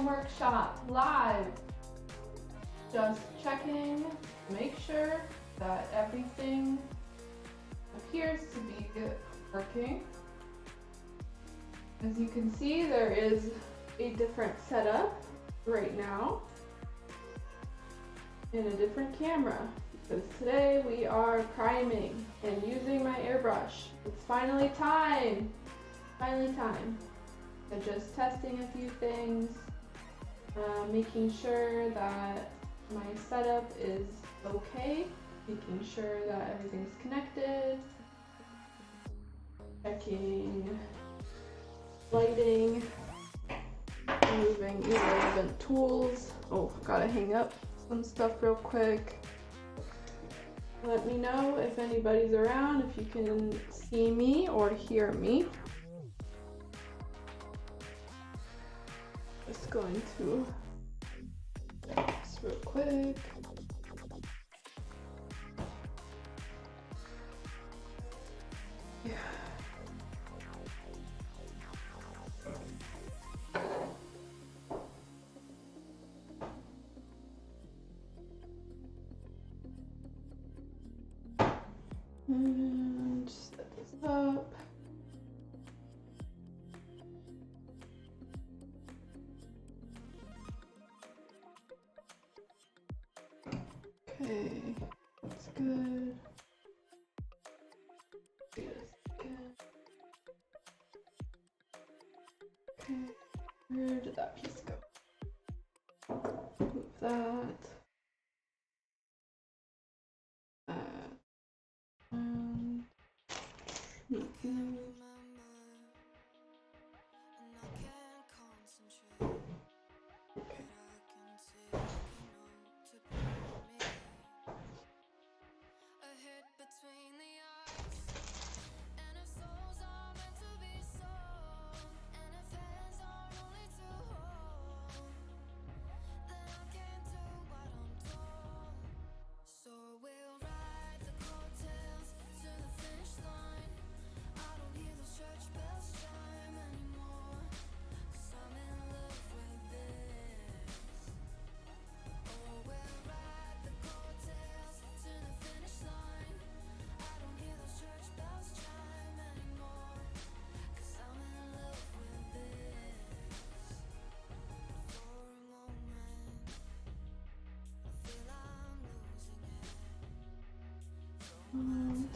workshop live. Just checking to make sure that everything appears to be working. As you can see, there is a different setup right now and a different camera because today we are priming and using my airbrush. It's finally time! Finally time. So just testing a few things, making sure that my setup is okay, making sure that everything's connected, checking lighting, removing irrelevant tools. Oh, gotta hang up some stuff real quick. Let me know if anybody's around, if you can see me or hear me. Just going to this real quick. Yeah. And set this up. Okay, that's good. Do this again. Okay, where did that piece go? Move that.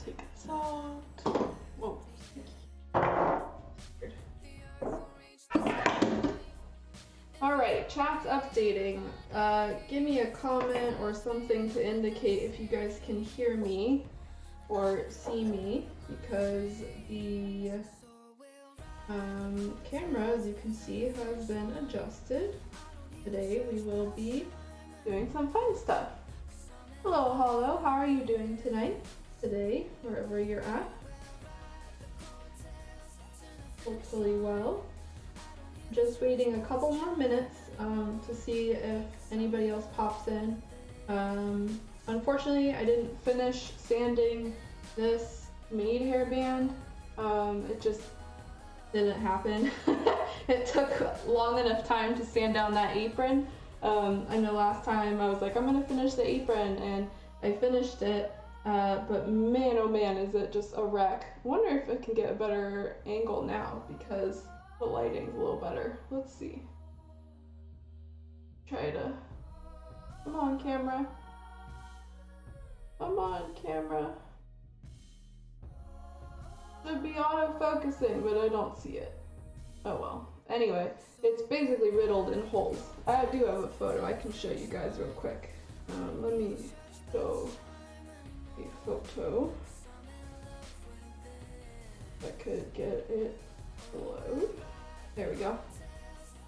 Take this out. Whoa. Alright, chat's updating. Give me a comment or something to indicate if you guys can hear me or see me, because the camera, as you can see, has been adjusted. Today we will be doing some fun stuff. Hello, Hollow. How are you doing today, wherever you're at? Hopefully well. Just waiting a couple more minutes to see if anybody else pops in. Unfortunately, I didn't finish sanding this Maid hairband. It just didn't happen. It took long enough time to sand down that apron. I know last time I was like, I'm gonna finish the apron, and I finished it, but man, oh man, is it just a wreck. I wonder if I can get a better angle now because the lighting's a little better. Let's see. Try to, come on camera. Come on camera. Should be auto-focusing, but I don't see it. Oh well. Anyway, it's basically riddled in holes. I do have a photo I can show you guys real quick. Let me show a photo. If I could get it to load. There we go.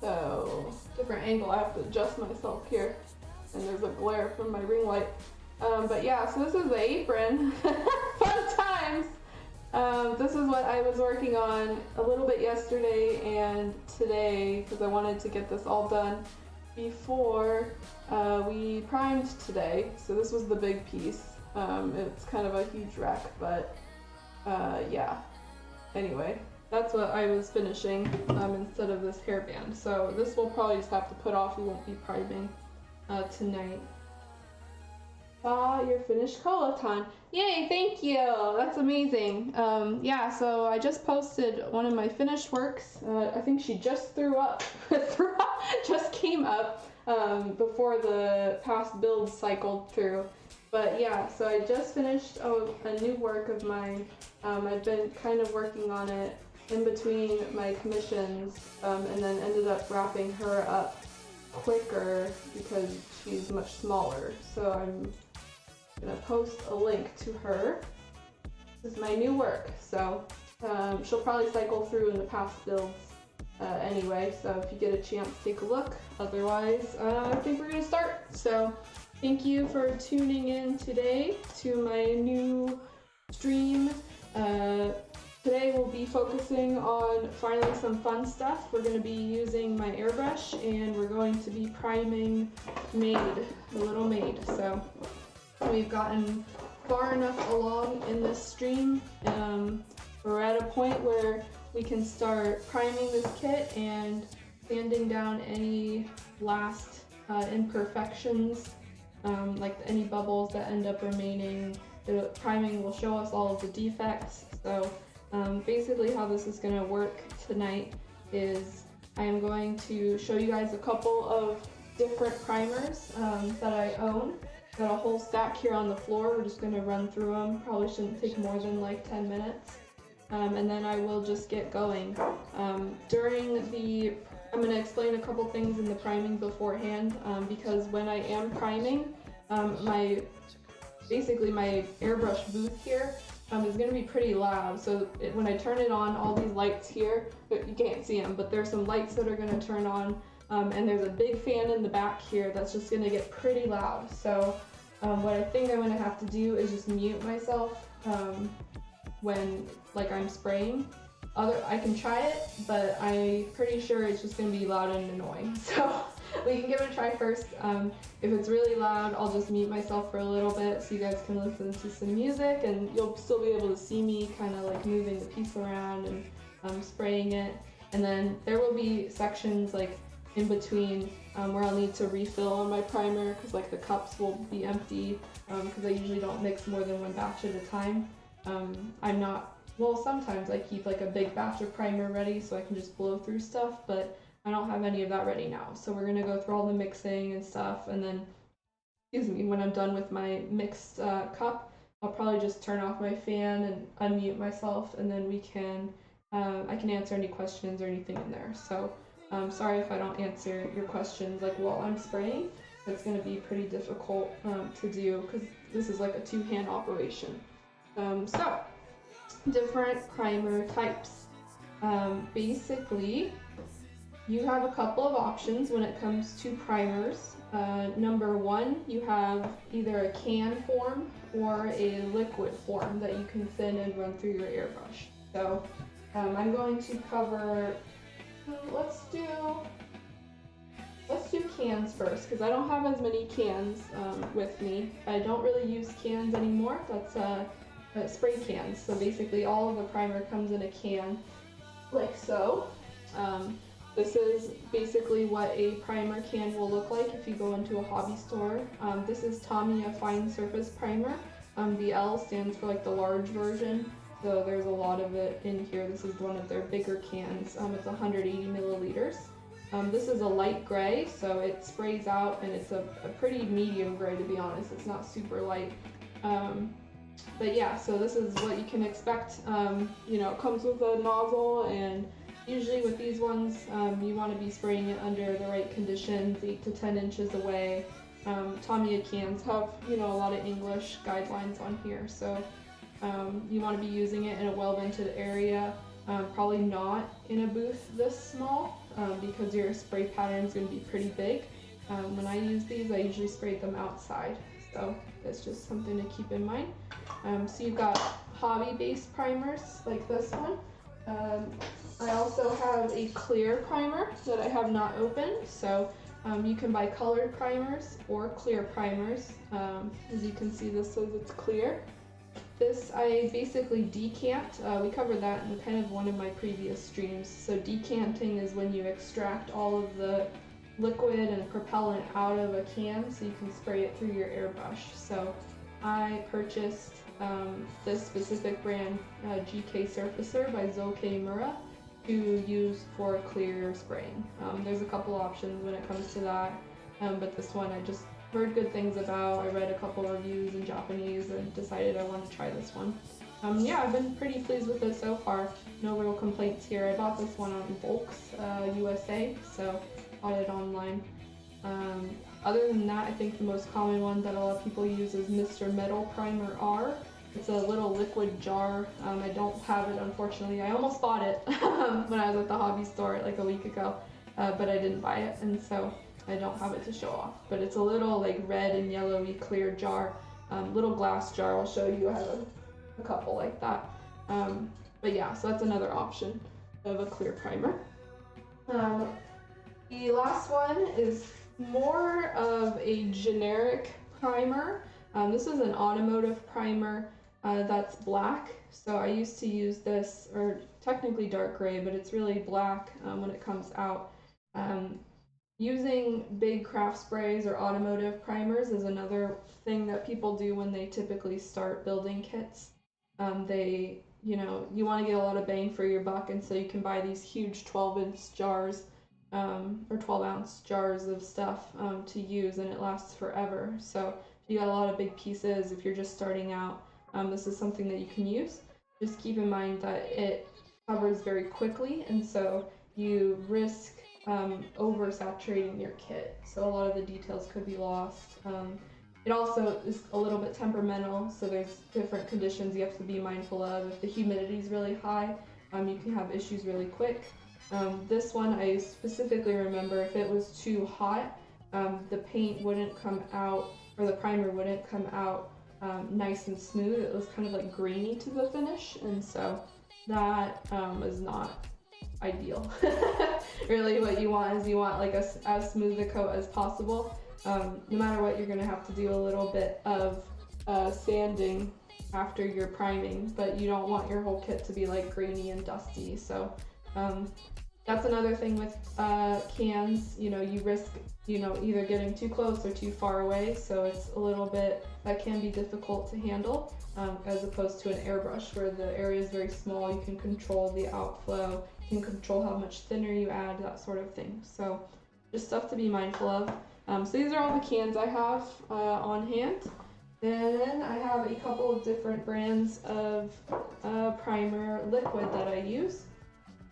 So, different angle, I have to adjust myself here. And there's a glare from my ring light. But yeah, so this is the apron. Fun times! This is what I was working on a little bit yesterday and today, because I wanted to get this all done before we primed today. So this was the big piece. It's kind of a huge wreck, but yeah. Anyway, That's what I was finishing instead of this hairband. So this will probably just have to put off. We won't be priming tonight. Your finished coloton. Yay, thank you. That's amazing. Yeah, so I just posted one of my finished works. I think she just threw up, just came up before the past build cycled through. But yeah, so I just finished a new work of mine. I've been kind of working on it in between my commissions, and then ended up wrapping her up quicker because she's much smaller. So I'm gonna post a link to her. This is my new work, so she'll probably cycle through in the past builds anyway, so if you get a chance, take a look. Otherwise, I think we're gonna start. So thank you for tuning in today to my new stream. Today we'll be focusing on finally some fun stuff. We're going to be using my airbrush and we're going to be priming Maid, the little Maid. So we've gotten far enough along in this stream. We're at a point where we can start priming this kit and sanding down any last imperfections, like any bubbles that end up remaining. The priming will show us all of the defects. So basically how this is going to work tonight is I am going to show you guys a couple of different primers that I own. Got a whole stack here on the floor. We're just going to run through them. Probably shouldn't take more than like 10 minutes. And then I will just get going. I'm going to explain a couple things in the priming beforehand because when I am priming, basically my airbrush booth here is going to be pretty loud. So when I turn it on, all these lights here, you can't see them, but there's some lights that are going to turn on, and there's a big fan in the back here that's just going to get pretty loud. So what I think I'm going to have to do is just mute myself when I'm spraying. I can try it, but I'm pretty sure it's just going to be loud and annoying. So we can give it a try first. If it's really loud, I'll just mute myself for a little bit so you guys can listen to some music, and you'll still be able to see me kind of like moving the piece around and spraying it. And then there will be sections like in between where I'll need to refill on my primer because like the cups will be empty because I usually don't mix more than one batch at a time. Sometimes I keep like a big batch of primer ready so I can just blow through stuff, but I don't have any of that ready now. So we're gonna go through all the mixing and stuff, and then, when I'm done with my mixed cup, I'll probably just turn off my fan and unmute myself, and then I can answer any questions or anything in there. So sorry if I don't answer your questions like while I'm spraying. It's gonna be pretty difficult to do because this is like a two-hand operation. So different primer types. Basically, you have a couple of options when it comes to primers. Number one, you have either a can form or a liquid form that you can thin and run through your airbrush. So I'm going to cover, let's do cans first because I don't have as many cans with me. I don't really use cans anymore. That's spray cans. So basically all of the primer comes in a can like so. This is basically what a primer can will look like if you go into a hobby store. This is Tamiya Fine Surface Primer. The L stands for like the large version, so there's a lot of it in here. This is one of their bigger cans. It's 180 milliliters. This is a light gray, so it sprays out, and it's a pretty medium gray, to be honest. It's not super light. But yeah, so this is what you can expect. It comes with a nozzle, and usually with these ones, you want to be spraying it under the right conditions, 8 to 10 inches away. Tamiya cans have, a lot of English guidelines on here, so you want to be using it in a well-vented area, probably not in a booth this small, because your spray pattern is going to be pretty big. When I use these, I usually spray them outside, so that's just something to keep in mind. So you've got hobby-based primers like this one. I also have a clear primer that I have not opened, so you can buy colored primers or clear primers. As you can see, this says it's clear. This I basically decant. We covered that in kind of one of my previous streams. So decanting is when you extract all of the liquid and propellant out of a can so you can spray it through your airbrush. So I purchased this specific brand, GK Surfacer by Zoke Mura, to use for clear spraying. There's a couple options when it comes to that, but this one I just heard good things about. I read a couple reviews in Japanese and decided I wanted to try this one. Yeah, I've been pretty pleased with it so far. No real complaints here. I bought this one on Bulks USA, so bought it online. Other than that, I think the most common one that a lot of people use is Mr. Metal Primer R. It's a little liquid jar. I don't have it, unfortunately. I almost bought it when I was at the hobby store like a week ago, but I didn't buy it, and so I don't have it to show off. But it's a little like red and yellowy clear jar, little glass jar. I'll show you. I have a couple like that. But yeah, so that's another option of a clear primer. The last one is more of a generic primer. This is an automotive primer that's black. So I used to use this, or technically dark gray, but it's really black when it comes out. Using big craft sprays or automotive primers is another thing that people do when they typically start building kits. You want to get a lot of bang for your buck, and so you can buy these huge 12-inch jars or 12-ounce jars of stuff to use, and it lasts forever. So if you got a lot of big pieces, if you're just starting out, this is something that you can use. Just keep in mind that it covers very quickly, and so you risk oversaturating your kit, so a lot of the details could be lost. It also is a little bit temperamental, so there's different conditions you have to be mindful of. If the humidity is really high, you can have issues really quick. This one I specifically remember if it was too hot, the paint wouldn't come out, or the primer wouldn't come out nice and smooth. It was kind of like grainy to the finish, and so that is not ideal. Really what you want is like as smooth a coat as possible. No matter what, you're going to have to do a little bit of sanding after your priming, but you don't want your whole kit to be like grainy and dusty. So that's another thing with cans. You risk either getting too close or too far away, so it's a little bit that can be difficult to handle, as opposed to an airbrush where the area is very small. You can control the outflow, you can control how much thinner you add, that sort of thing. So just stuff to be mindful of. So these are all the cans I have on hand. Then I have a couple of different brands of primer liquid that I use.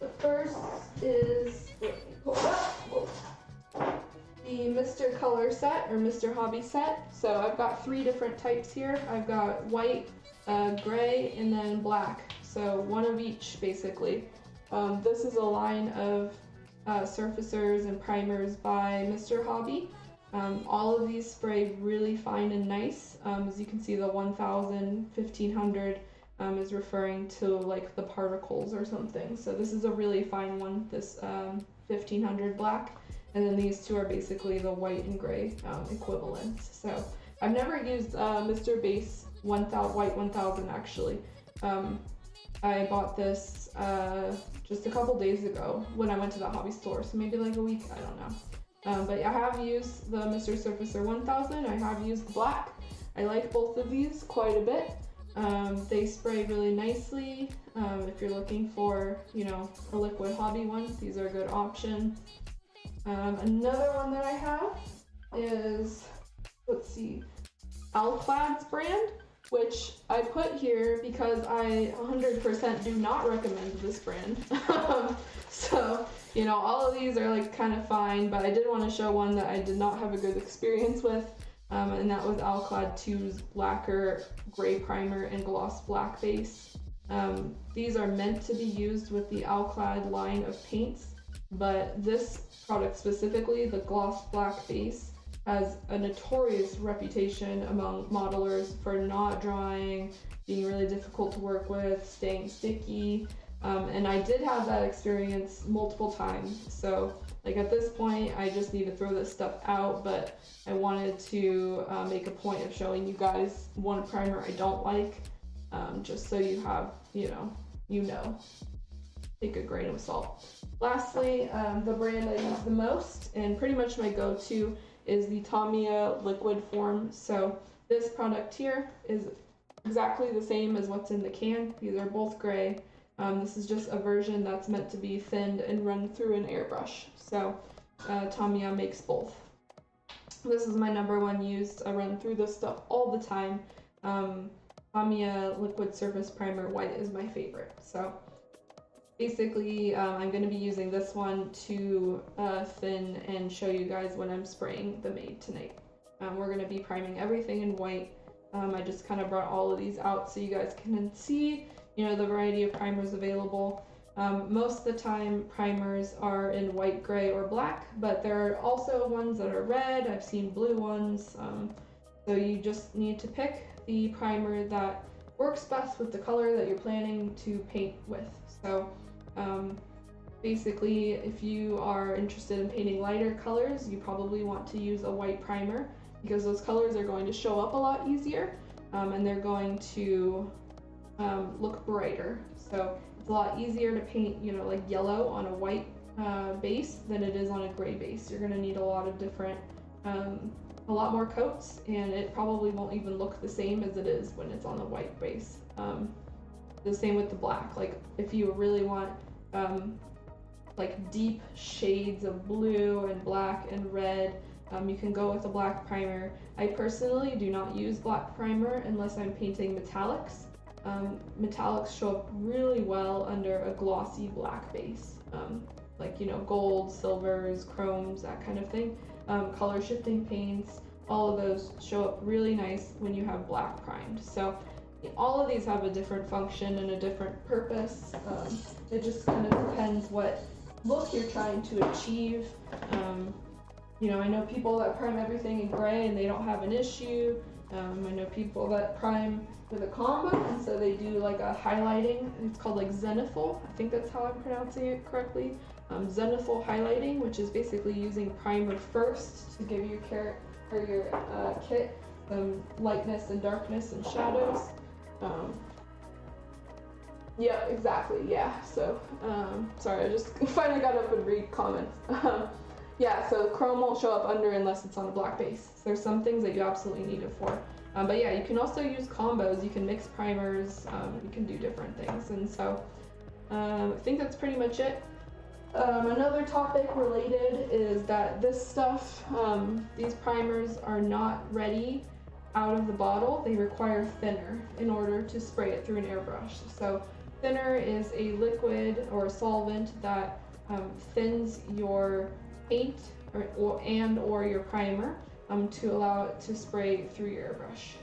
The first is, let me pull it up, the Mr. Color set, or Mr. Hobby set. So I've got 3 different types here. I've got white, gray, and then black. So one of each, basically. This is a line of surfacers and primers by Mr. Hobby. All of these spray really fine and nice. As you can see, the 1000, 1500 is referring to like the particles or something. So this is a really fine one, this 1500 black. And then these two are basically the white and gray equivalents. So I've never used Mr. Base 1000, White 1000 actually. I bought this just a couple days ago when I went to the hobby store, so maybe like a week, I don't know. But I have used the Mr. Surfacer 1000, I have used black. I like both of these quite a bit. They spray really nicely. If you're looking for, a liquid hobby one, these are a good option. Another one that I have is, let's see, Alclad's brand, which I put here because I 100% do not recommend this brand. So, all of these are like kind of fine, but I did want to show one that I did not have a good experience with, and that was Alclad 2's lacquer gray primer and gloss black base. These are meant to be used with the Alclad line of paints, but this product specifically, the gloss black base, has a notorious reputation among modelers for not drying, being really difficult to work with, staying sticky, and I did have that experience multiple times. So like at this point I just need to throw this stuff out, but I wanted to make a point of showing you guys one primer I don't like. just so you have, take a grain of salt. Lastly, the brand I use the most and pretty much my go-to is the Tamiya liquid form. So this product here is exactly the same as what's in the can. These are both gray. This is just a version that's meant to be thinned and run through an airbrush. So Tamiya makes both. This is my number one used. I run through this stuff all the time. Tamiya Liquid Surface Primer White is my favorite. So basically, I'm going to be using this one to thin and show you guys when I'm spraying the Maid tonight. We're going to be priming everything in white. I just kind of brought all of these out so you guys can see, the variety of primers available. Most of the time, primers are in white, gray, or black, but there are also ones that are red. I've seen blue ones. So you just need to pick the primer that works best with the color that you're planning to paint with. So basically, if you are interested in painting lighter colors, you probably want to use a white primer because those colors are going to show up a lot easier, and they're going to look brighter. So it's a lot easier to paint, like yellow on a white base than it is on a gray base. You're going to need a lot of different, a lot more coats, and it probably won't even look the same as it is when it's on a white base. The same with the black. Like if you really want like deep shades of blue and black and red, you can go with a black primer. I personally do not use black primer unless I'm painting metallics. Metallics show up really well under a glossy black base, like gold, silvers, chromes, that kind of thing. Color shifting paints, all of those show up really nice when you have black primed. So all of these have a different function and a different purpose. It just kind of depends what look you're trying to achieve. I know people that prime everything in gray and they don't have an issue. I know people that prime with a combo, and so they do like a highlighting. It's called like zenithal. I think that's how I'm pronouncing it correctly. Zenithal highlighting, which is basically using primer first to give your kit some lightness and darkness and shadows. Yeah, exactly. Yeah. So, sorry, I just finally got up and read comments. Yeah, so chrome won't show up under unless it's on a black base. So there's some things that you absolutely need it for. But yeah, you can also use combos. You can mix primers. You can do different things. And so I think that's pretty much it. Another topic related is that this stuff, these primers are not ready out of the bottle. They require thinner in order to spray it through an airbrush. So thinner is a liquid or a solvent that thins your paint or your primer to allow it to spray through your airbrush.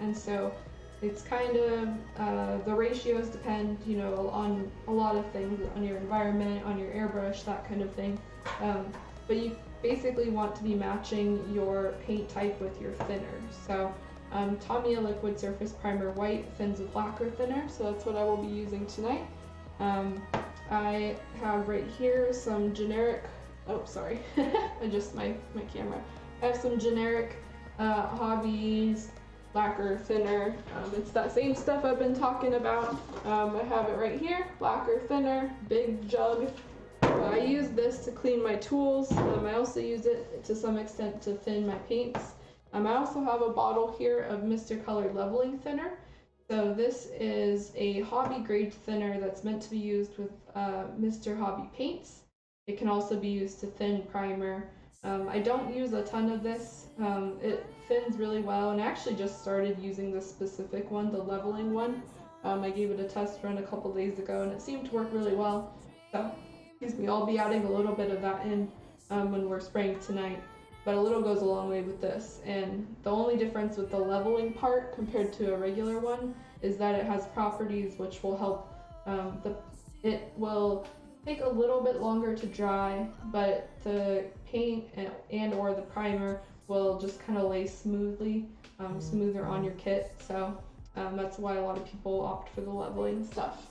And so it's kind of, the ratios depend, on a lot of things, on your environment, on your airbrush, that kind of thing. But you basically want to be matching your paint type with your thinner. So Tamiya Liquid Surface Primer White thins with lacquer thinner, so that's what I will be using tonight. I have right here some generic, adjust my camera. I have some generic Hobbies lacquer thinner. It's that same stuff I've been talking about. I have it right here, lacquer thinner, big jug. I use this to clean my tools. I also use it to some extent to thin my paints. I also have a bottle here of Mr. Color Leveling Thinner. So this is a hobby grade thinner that's meant to be used with Mr. Hobby paints. It can also be used to thin primer. I don't use a ton of this. It thins really well, and I actually just started using this specific one, the leveling one. I gave it a test run a couple days ago, and it seemed to work really well. So, excuse me, I'll be adding a little bit of that in when we're spraying tonight. But a little goes a long way with this. And the only difference with the leveling part compared to a regular one is that it has properties which will help, it will take a little bit longer to dry, but the paint and or the primer will just kind of lay smoothly, smoother on your kit. So that's why a lot of people opt for the leveling stuff.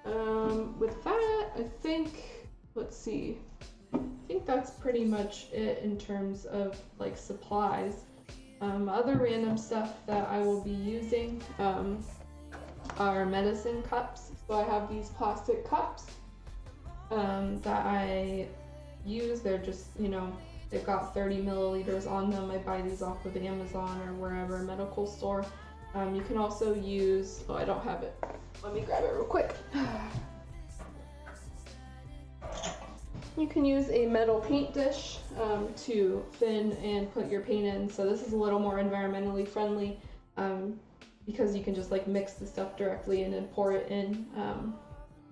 With that, I think, let's see. I think that's pretty much it in terms of like supplies. Other random stuff that I will be using. are medicine cups. So I have these plastic cups that I use. They're just, they've got 30 milliliters on them. I buy these off of Amazon or wherever, medical store. You can also use, oh, I don't have it. Let me grab it real quick. You can use a metal paint dish to thin and put your paint in. So this is a little more environmentally friendly because you can just like mix the stuff directly in and pour it in.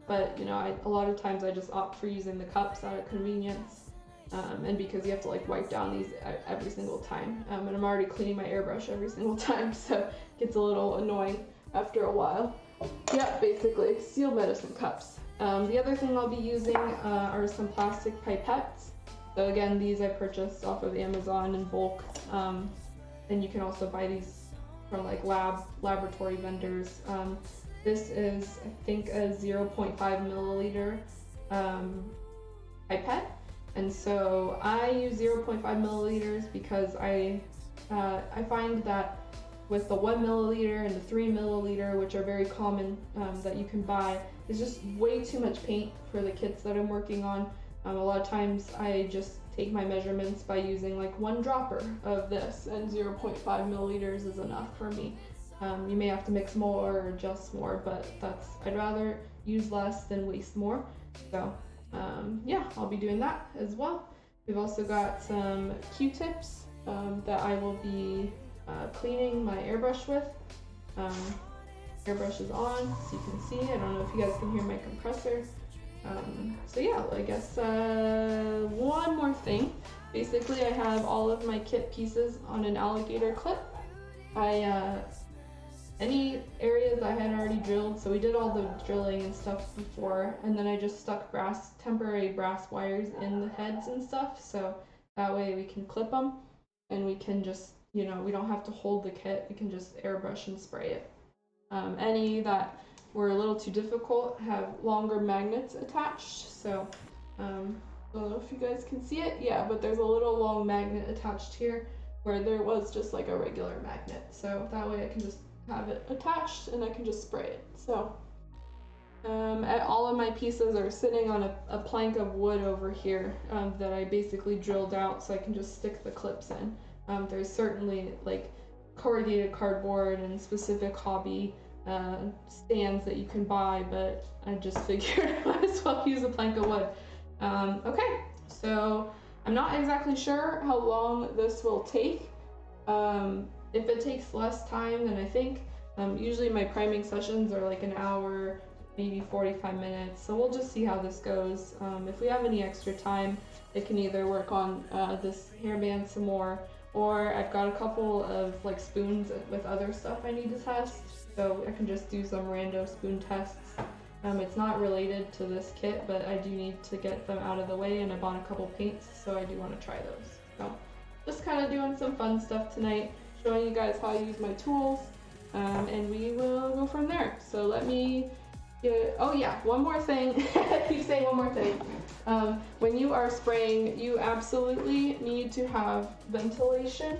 But a lot of times I just opt for using the cups out of convenience. And because you have to like wipe down these every single time. And I'm already cleaning my airbrush every single time, so it gets a little annoying after a while. Yeah, basically, sealed medicine cups. The other thing I'll be using are some plastic pipettes. So again, these I purchased off of Amazon in bulk. And you can also buy these from like laboratory vendors. This is, I think, a 0.5 milliliter pipette. And so I use 0.5 milliliters because I find that with the 1 milliliter and the 3 milliliter, which are very common that you can buy, is just way too much paint for the kits that I'm working on. A lot of times I just take my measurements by using like 1 dropper of this, and 0.5 milliliters is enough for me. You may have to mix more or adjust more, but I'd rather use less than waste more. So yeah, I'll be doing that as well. We've also got some Q-tips that I will be cleaning my airbrush with. Airbrush is on, so you can see. I don't know if you guys can hear my compressor. So yeah, I guess one more thing. Basically, I have all of my kit pieces on an alligator clip. Any areas I had already drilled, so we did all the drilling and stuff before, and then I just stuck temporary brass wires in the heads and stuff, so that way we can clip them, and we can just, we don't have to hold the kit, we can just airbrush and spray it. Any that were a little too difficult have longer magnets attached, so I don't know if you guys can see it, yeah, but there's a little long magnet attached here where there was just like a regular magnet, so that way I can just have it attached and I can just spray it. So all of my pieces are sitting on a plank of wood over here that I basically drilled out so I can just stick the clips in. There's certainly like corrugated cardboard and specific hobby stands that you can buy, but I just figured I might as well use a plank of wood. Okay, so I'm not exactly sure how long this will take. If it takes less time than I think, usually my priming sessions are like an hour, maybe 45 minutes, so we'll just see how this goes. If we have any extra time, I can either work on this hairband some more, or I've got a couple of like spoons with other stuff I need to test, so I can just do some rando spoon tests. It's not related to this kit, but I do need to get them out of the way, and I bought a couple paints, so I do want to try those. So just kind of doing some fun stuff tonight, showing you guys how I use my tools, and we will go from there. So let me get, oh yeah, one more thing. I keep saying one more thing. When you are spraying, you absolutely need to have ventilation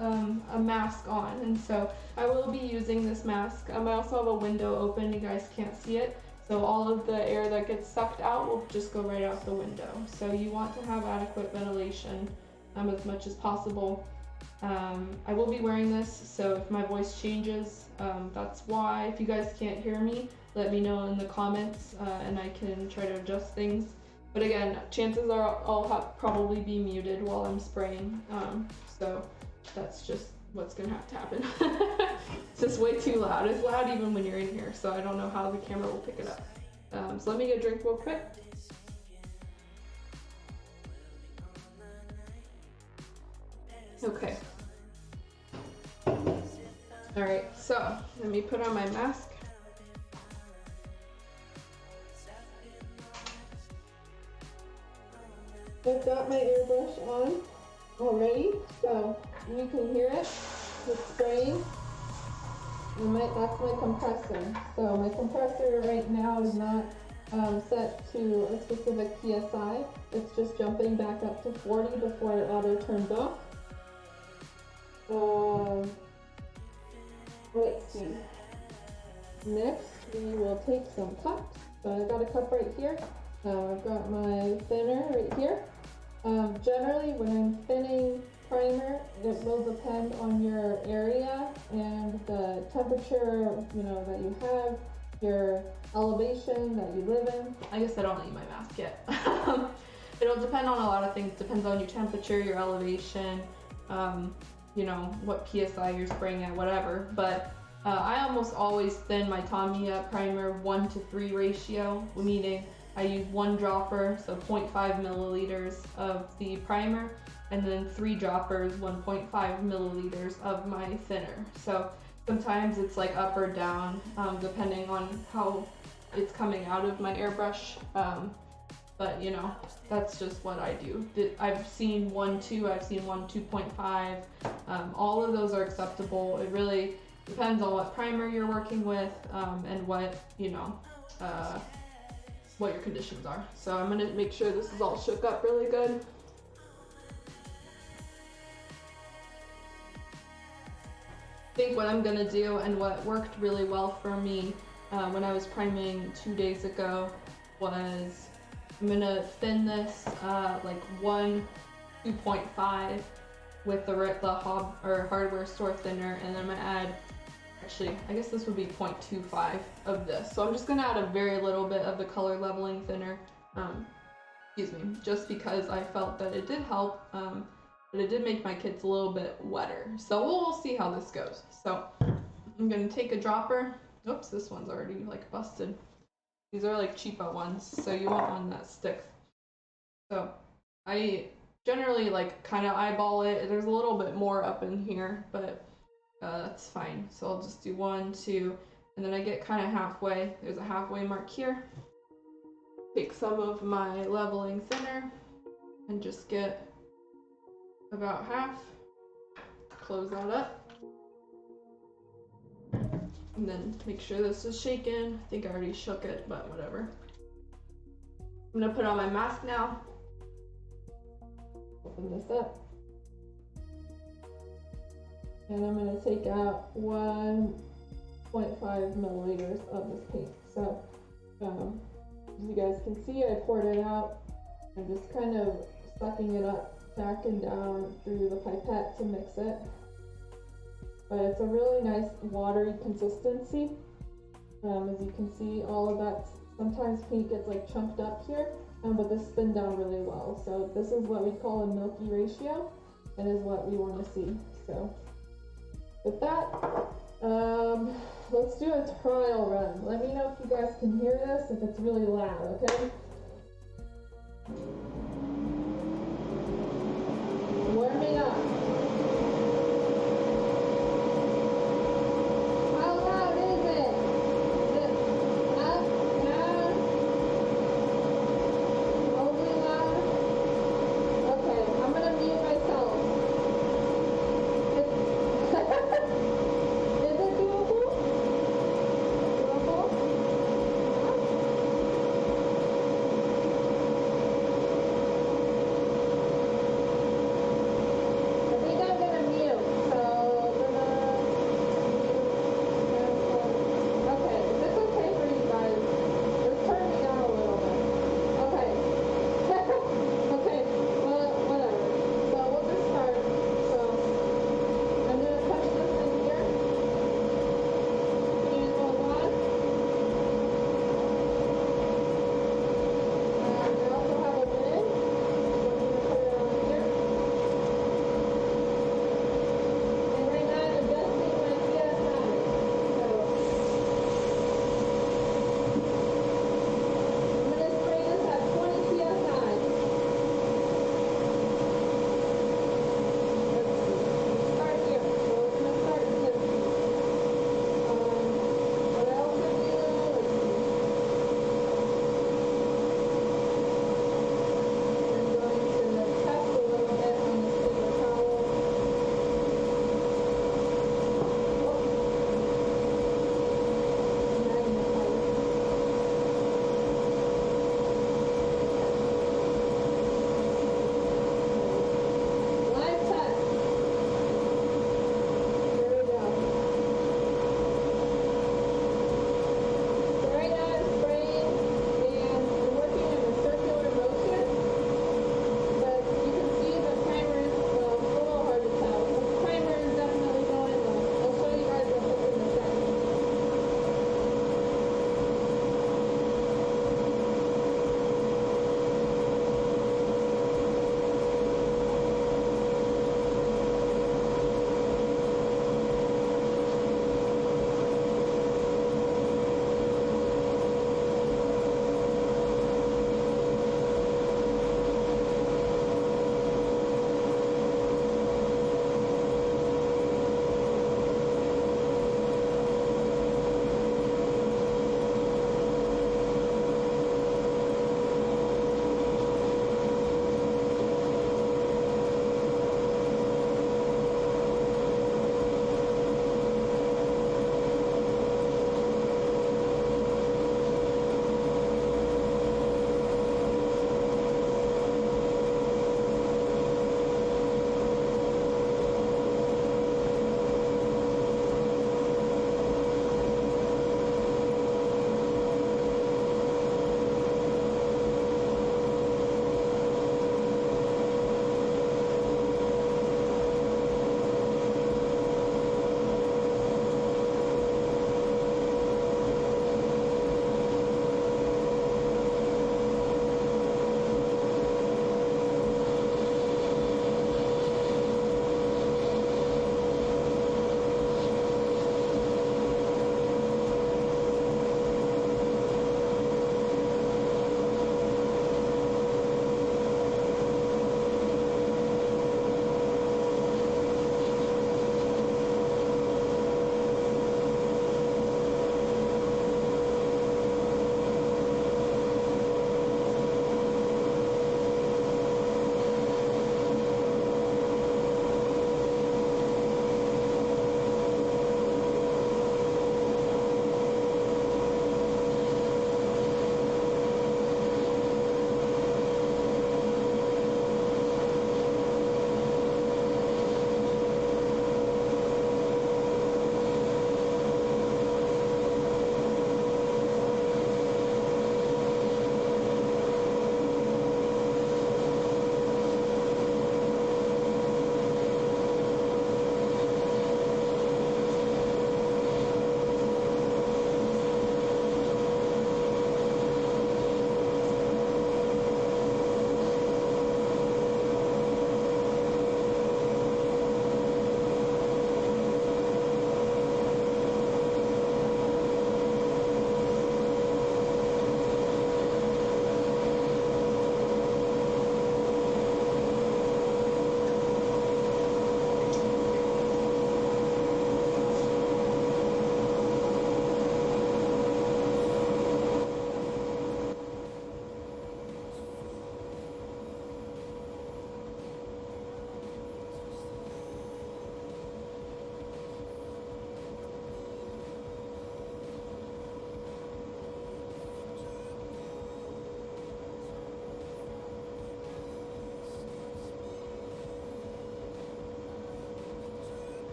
and a mask on, and so I will be using this mask. I also have a window open, you guys can't see it, so all of the air that gets sucked out will just go right out the window. So you want to have adequate ventilation as much as possible. I will be wearing this, so if my voice changes, that's why. If you guys can't hear me, let me know in the comments, and I can try to adjust things. But again, chances are I'll probably be muted while I'm spraying, so that's just what's gonna have to happen. It's just way too loud. It's loud even when you're in here, so I don't know how the camera will pick it up. So let me get a drink real quick. Okay. Alright, so let me put on my mask. I've got my airbrush on already, so you can hear it. It's spraying. That's my compressor. So my compressor right now is not set to a specific PSI. It's just jumping back up to 40 before it auto turns off. Let's see. Next, we will take some cups. So I've got a cup right here. I've got my thinner right here. Generally, when I'm thinning primer, it will depend on your area and the temperature, that you have, your elevation that you live in. I guess I don't need my mask yet. It'll depend on a lot of things. Depends on your temperature, your elevation, what PSI you're spraying at, whatever. But I almost always thin my Tamiya primer 1:3 ratio, meaning I use 1 dropper, so 0.5 milliliters of the primer, and then 3 droppers, 1.5 milliliters of my thinner. So sometimes it's like up or down, depending on how it's coming out of my airbrush. But that's just what I do. I've seen 1.2, I've seen 1.2.5. All of those are acceptable. It really depends on what primer you're working with, and what your conditions are. So I'm gonna make sure this is all shook up really good. I think what I'm gonna do, and what worked really well for me when I was priming 2 days ago, was I'm gonna thin this like 1.2.5 with the hardware store thinner, and then I'm gonna add, actually, I guess this would be 0.25 of this. So I'm just gonna add a very little bit of the color leveling thinner, just because I felt that it did help, but it did make my kits a little bit wetter. So we'll see how this goes. So I'm gonna take a dropper. Oops, this one's already like busted. These are like cheapo ones, so you want one that sticks. So I generally like kind of eyeball it. There's a little bit more up in here, but that's fine. So I'll just do 1, 2, and then I get kind of halfway. There's a halfway mark here. Take some of my leveling thinner and just get about half. Close that up. And then make sure this is shaken. I think I already shook it, but whatever. I'm gonna put on my mask now. Open this up. And I'm going to take out 1.5 milliliters of this paint. So as you guys can see, I poured it out. I'm just kind of sucking it up back and down through the pipette to mix it. But it's a really nice watery consistency. As you can see, all of that, sometimes paint gets like chunked up here, but this thinned down really well. So this is what we call a milky ratio, and is what we want to see. So with that, let's do a trial run. Let me know if you guys can hear this, if it's really loud, okay? Warming up. How loud is it? Is it up, down? Overly loud? Okay, I'm gonna mute myself. Is it doable? Doable?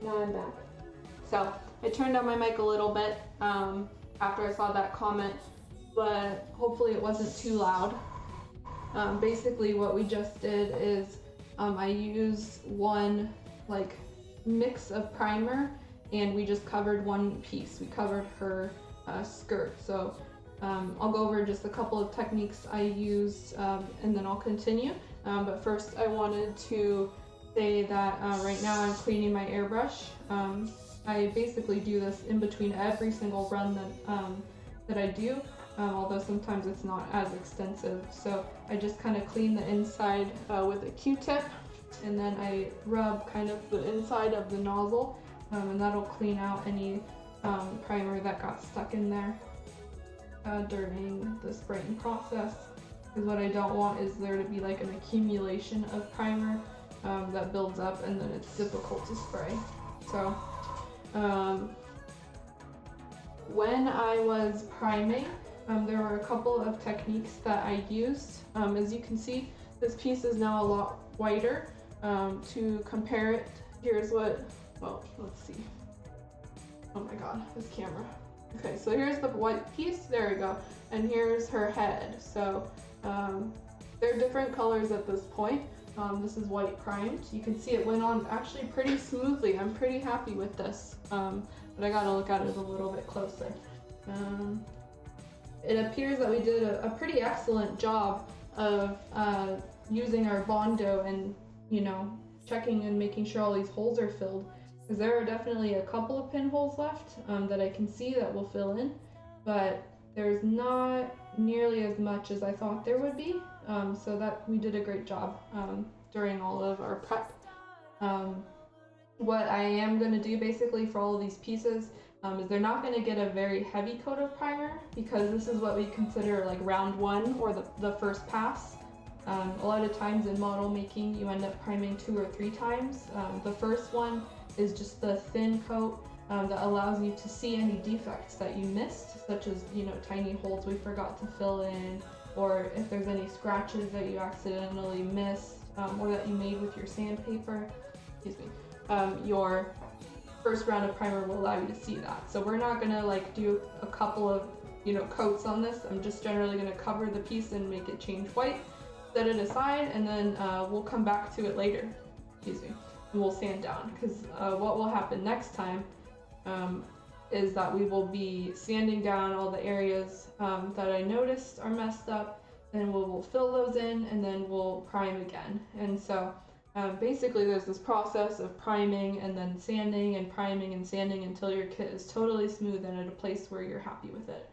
Now I'm back. So I turned down my mic a little bit after I saw that comment, but hopefully it wasn't too loud. Basically what we just did is I used one like mix of primer and we just covered one piece. We covered her skirt. So I'll go over just a couple of techniques I used and then I'll continue. But first I wanted to say that right now I'm cleaning my airbrush. I basically do this in between every single run that I do, although sometimes it's not as extensive. So I just kind of clean the inside with a Q-tip, and then I rub kind of the inside of the nozzle, and that'll clean out any primer that got stuck in there during the spraying process. Because what I don't want is there to be like an accumulation of primer that builds up and then it's difficult to spray. So when I was priming, there were a couple of techniques that I used. As you can see, this piece is now a lot whiter. To compare it, here's what, well, let's see. Oh my god, this camera. Okay, so here's the white piece, there we go. And here's her head. So they're different colors at this point. This is white primed. You can see it went on actually pretty smoothly. I'm pretty happy with this, but I gotta look at it a little bit closer. It appears that we did a pretty excellent job of using our Bondo and, you know, checking and making sure all these holes are filled. Because there are definitely a couple of pinholes left that I can see that will fill in, but there's not nearly as much as I thought there would be. So that we did a great job during all of our prep. What I am going to do basically for all of these pieces is they're not going to get a very heavy coat of primer, because this is what we consider like round one, or the first pass. A lot of times in model making you end up priming 2 or 3 times. The first one is just the thin coat that allows you to see any defects that you missed, such as, you know, tiny holes we forgot to fill in, or if there's any scratches that you accidentally missed, or that you made with your sandpaper. Excuse me. Your first round of primer will allow you to see that. So we're not gonna like do a couple of, you know, coats on this. I'm just generally gonna cover the piece and make it change white, set it aside, and then we'll come back to it later. Excuse me. And we'll sand down, because what will happen next time is that we will be sanding down all the areas that I noticed are messed up, and we'll fill those in, and then we'll prime again. And so basically there's this process of priming and then sanding and priming and sanding until your kit is totally smooth and at a place where you're happy with it.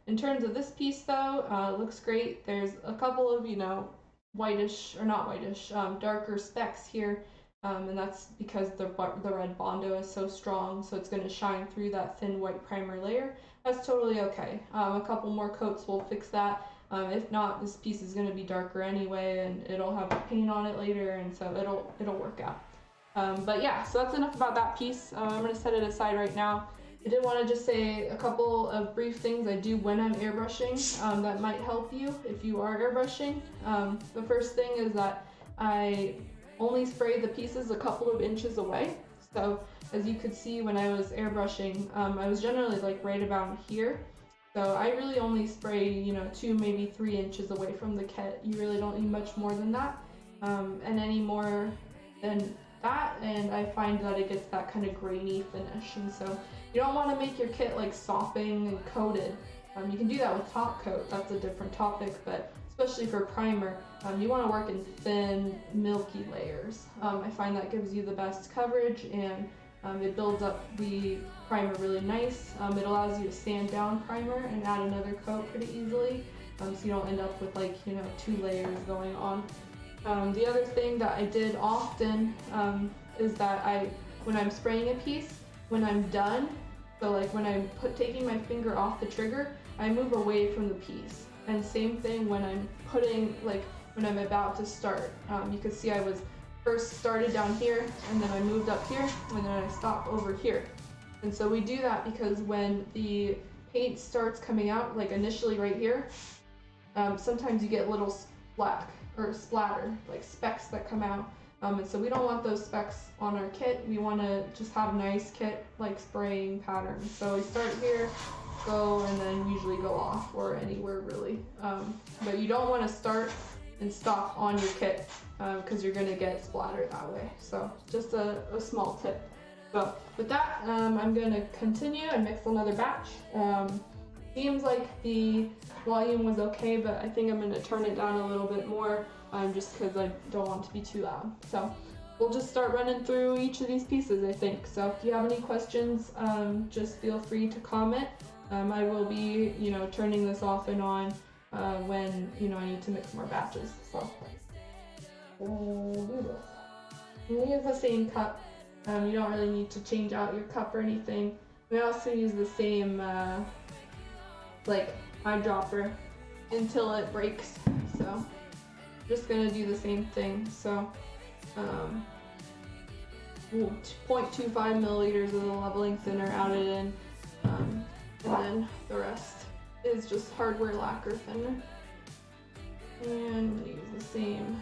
In terms of this piece though, it looks great. There's a couple of, you know, whitish, or not whitish, darker specks here. And that's because the red Bondo is so strong, so it's going to shine through that thin white primer layer. That's totally okay. A couple more coats will fix that. If not, this piece is going to be darker anyway, and it'll have paint on it later, and so it'll work out. But yeah, so that's enough about that piece. I'm going to set it aside right now. I did want to just say a couple of brief things I do when I'm airbrushing that might help you if you are airbrushing. The first thing is that I only spray the pieces a couple of inches away. So as you could see when I was airbrushing, I was generally like right about here. So I really only spray, you know, 2, maybe 3 inches away from the kit. You really don't need much more than that. And any more than that, and I find that it gets that kind of grainy finish. And so you don't want to make your kit like sopping and coated. You can do that with top coat, that's a different topic, but especially for primer, you want to work in thin, milky layers. I find that gives you the best coverage, and it builds up the primer really nice. It allows you to sand down primer and add another coat pretty easily, so you don't end up with like, you know, 2 layers going on. The other thing that I did often is that when I'm spraying a piece, when I'm done, so like when I'm taking my finger off the trigger, I move away from the piece. And same thing when I'm putting, like when I'm about to start. You can see I was first started down here, and then I moved up here, and then I stopped over here. And so we do that because when the paint starts coming out, like initially right here, sometimes you get little splatter, like specks that come out. And so we don't want those specks on our kit. We want to just have a nice kit like spraying pattern. So we start here, go, and then usually go off or anywhere really. But you don't want to start and stop on your kit because you're going to get splattered that way. So just a small tip. So with that, I'm going to continue and mix another batch. Seems like the volume was okay, but I think I'm going to turn it down a little bit more just because I don't want it to be too loud. So we'll just start running through each of these pieces, I think. So if you have any questions, just feel free to comment. I will be, turning this off and on when, I need to mix more batches. So we'll do this. We use the same cup. You don't really need to change out your cup or anything. We also use the same eyedropper until it breaks. So just gonna do the same thing. So 0.25 milliliters of the leveling thinner added in, and then the rest is just hardware lacquer thinner. And use the same.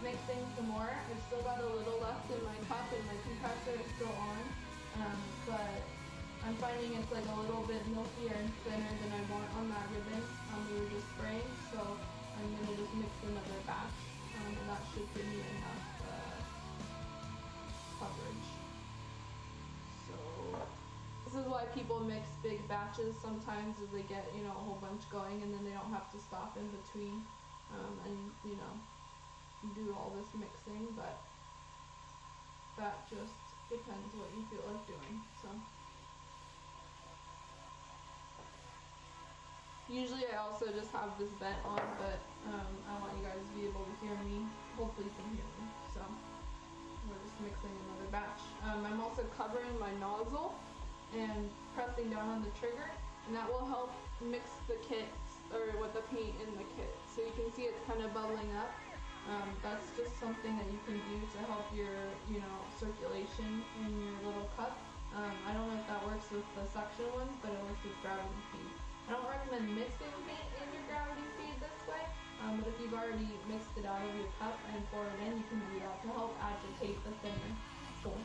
mixing some more. I've still got a little left in my cup and my compressor is still on. But I'm finding it's like a little bit milkier and thinner than I want on that ribbon we were just spraying, so I'm going to just mix another batch, and that should give me enough coverage. So this is why people mix big batches sometimes, is they get, you know, a whole bunch going and then they don't have to stop in between and, you know, do all this mixing, but that just depends what you feel like doing. So usually I also just have this vent on, but I want you guys to be able to hear me. Hopefully you can hear me. So we're just mixing another batch. I'm also covering my nozzle and pressing down on the trigger, and that will help mix the kit, or with the paint in the kit. So you can see it's kind of bubbling up. That's just something that you can do to help your, you know, circulation in your little cup. I don't know if that works with the suction ones, but it works with gravity feed. I don't recommend mixing paint in your gravity feed this way, but if you've already mixed it out of your cup and pour it in, you can do that to help agitate the thinner. Cool.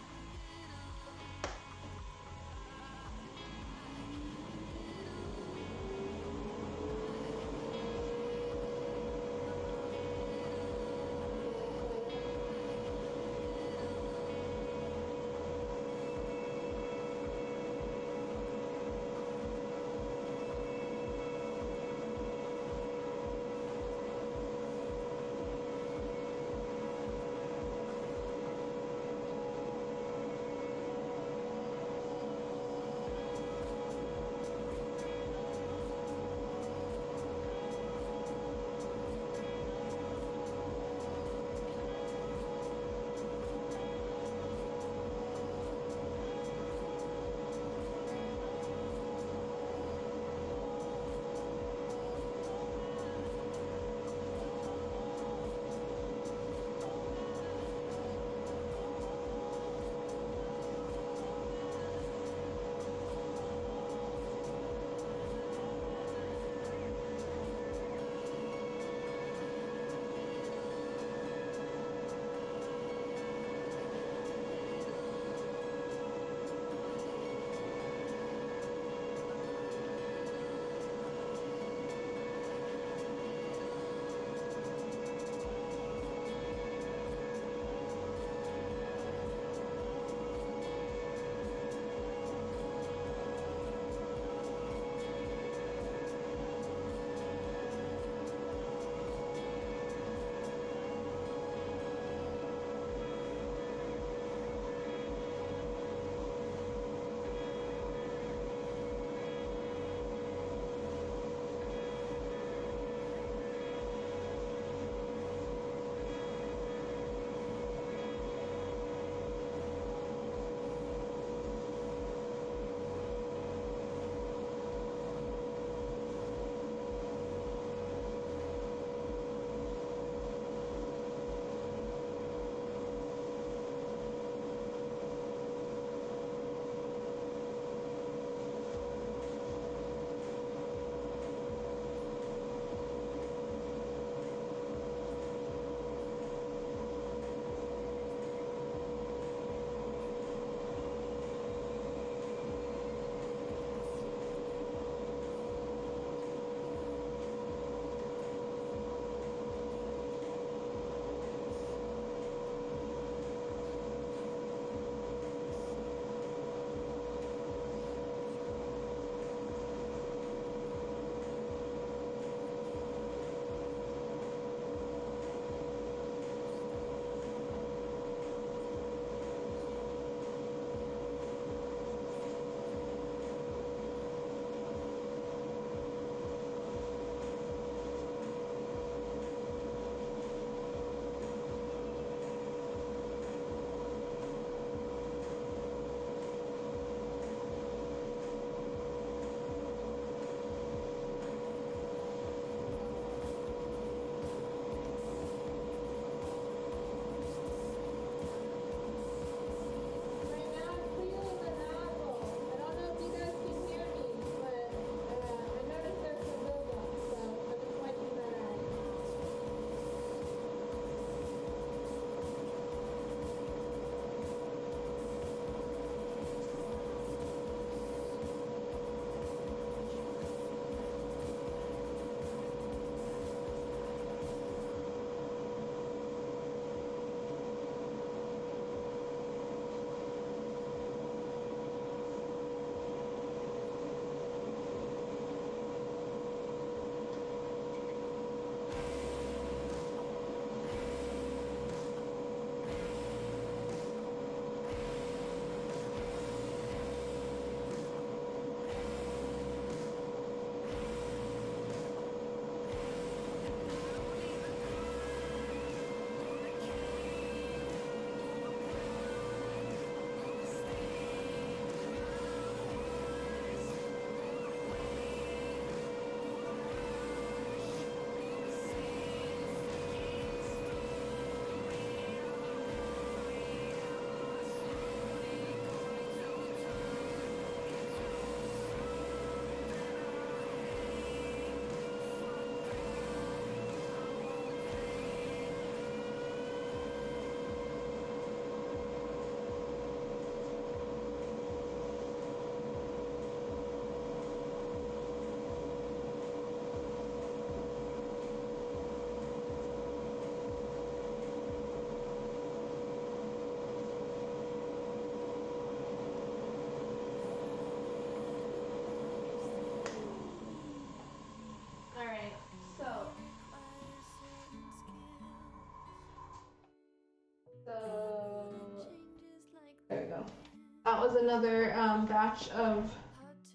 was another batch of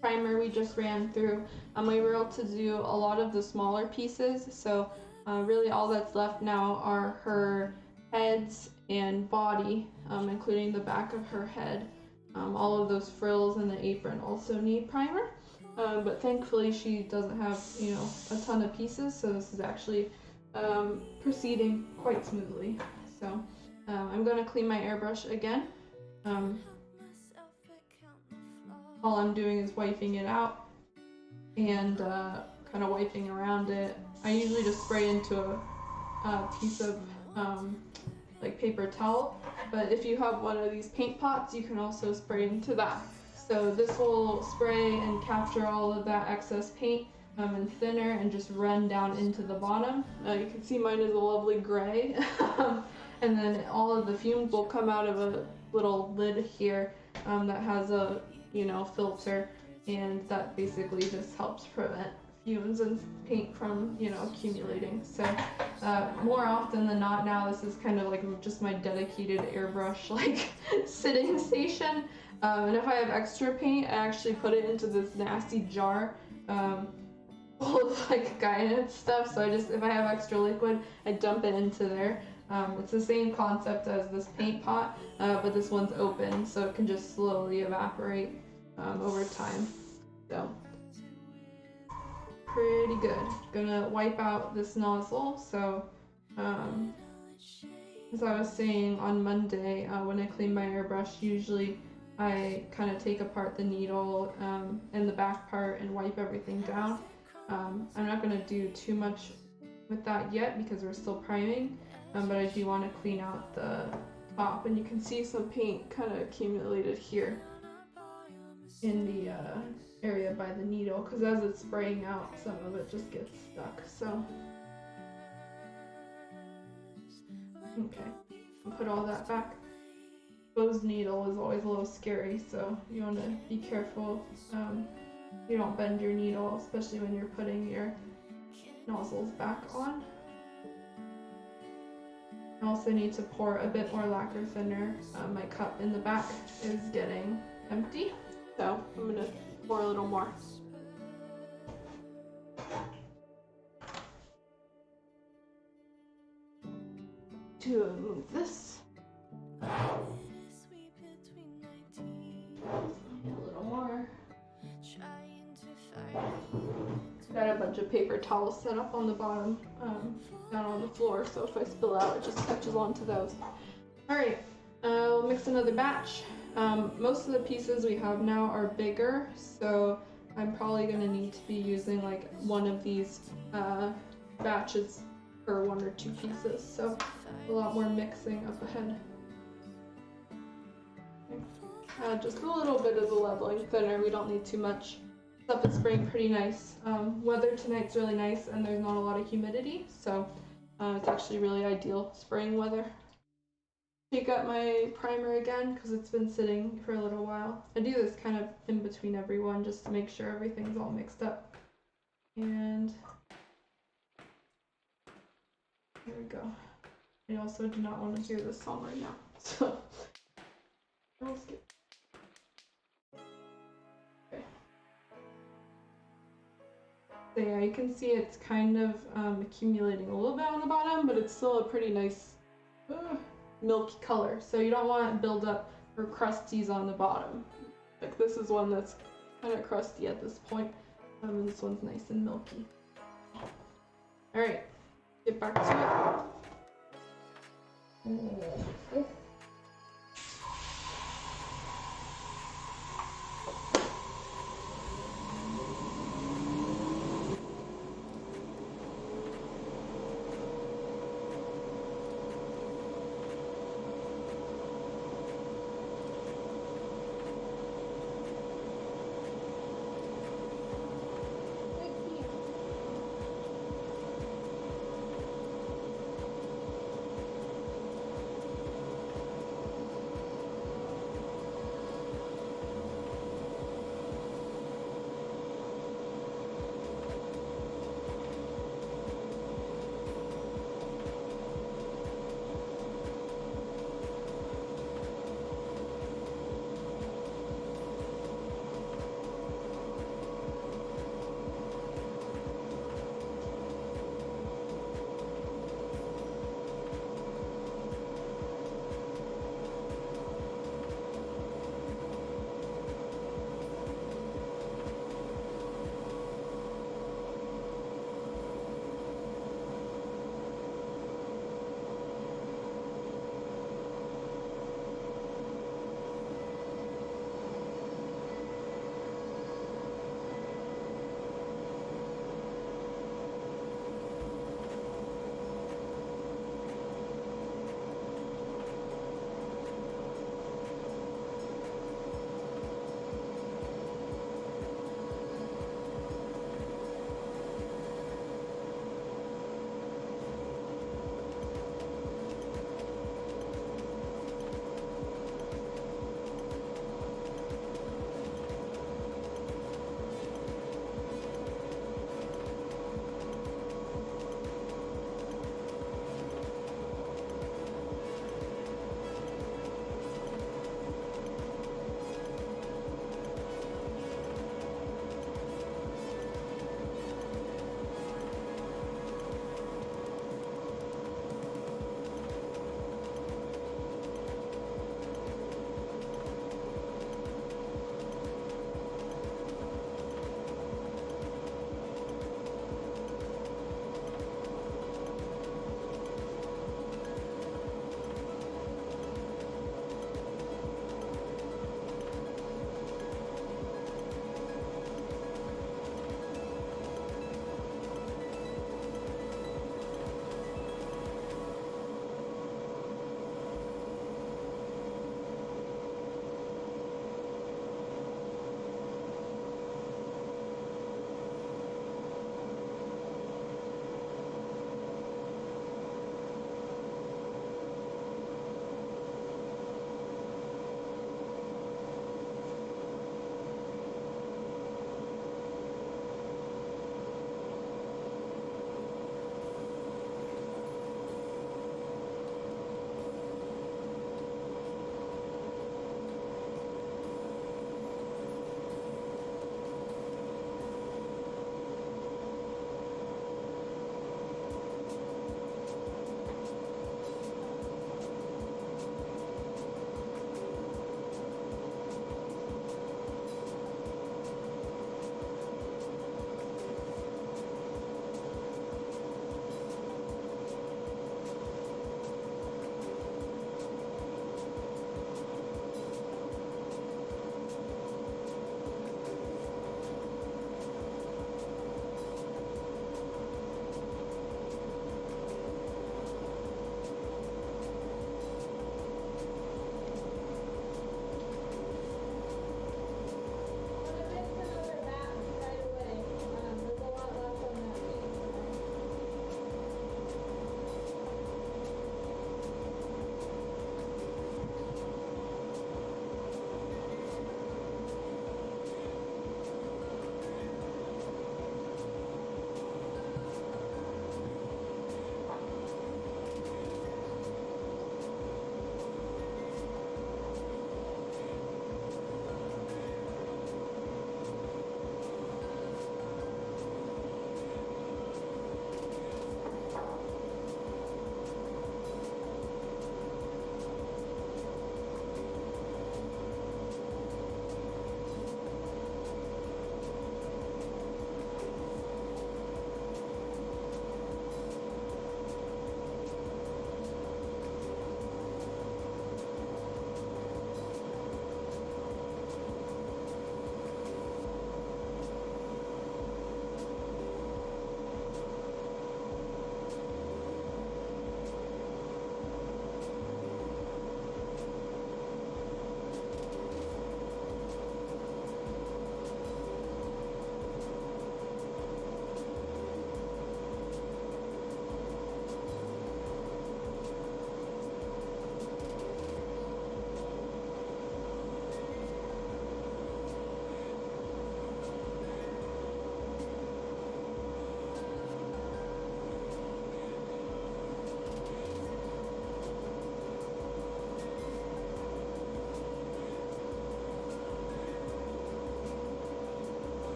primer we just ran through. We were able to do a lot of the smaller pieces, so really all that's left now are her heads and body, including the back of her head. All of those frills and the apron also need primer, but thankfully she doesn't have, you know, a ton of pieces, so this is actually proceeding quite smoothly. So I'm going to clean my airbrush again. All I'm doing is wiping it out and kind of wiping around it. I usually just spray into a piece of like paper towel, but if you have one of these paint pots, you can also spray into that. So this will spray and capture all of that excess paint and thinner and just run down into the bottom. You can see mine is a lovely gray. And then all of the fumes will come out of a little lid here that has a, you know, filter, and that basically just helps prevent fumes and paint from, you know, accumulating. So more often than not now, this is kind of like just my dedicated airbrush like sitting station. And if I have extra paint, I actually put it into this nasty jar full of like guidance stuff. So I just, if I have extra liquid, I dump it into there. It's the same concept as this paint pot, but this one's open, so it can just slowly evaporate over time. So pretty good. Gonna wipe out this nozzle. So as I was saying on Monday, when I clean my airbrush, usually I kind of take apart the needle and the back part and wipe everything down. I'm not going to do too much with that yet because we're still priming, but I do want to clean out the top, and you can see some paint kind of accumulated here in the area by the needle, because as it's spraying out, some of it just gets stuck. So okay, I'll put all that back. Exposed needle is always a little scary, so you want to be careful you don't bend your needle, especially when you're putting your nozzles back on. I also need to pour a bit more lacquer thinner. My cup in the back is getting empty, so I'm going to pour a little more. To remove this. A little more. Got a bunch of paper towels set up on the bottom, down on the floor, so if I spill out, it just catches onto those. Alright, we'll mix another batch. Most of the pieces we have now are bigger, so I'm probably going to need to be using like one of these batches for 1 or 2 pieces, so a lot more mixing up ahead. Just a little bit of the leveling thinner, we don't need too much. Stuff is spraying pretty nice. Weather tonight's really nice and there's not a lot of humidity, so it's actually really ideal spraying weather. Take up my primer again because it's been sitting for a little while. I do this kind of in between every one just to make sure everything's all mixed up. And here we go. I also do not want to hear this song right now, so I'll skip. So yeah, you can see it's kind of accumulating a little bit on the bottom, but it's still a pretty nice milky color. So you don't want buildup or crusties on the bottom. Like this is one that's kind of crusty at this point, and this one's nice and milky. All right, get back to it.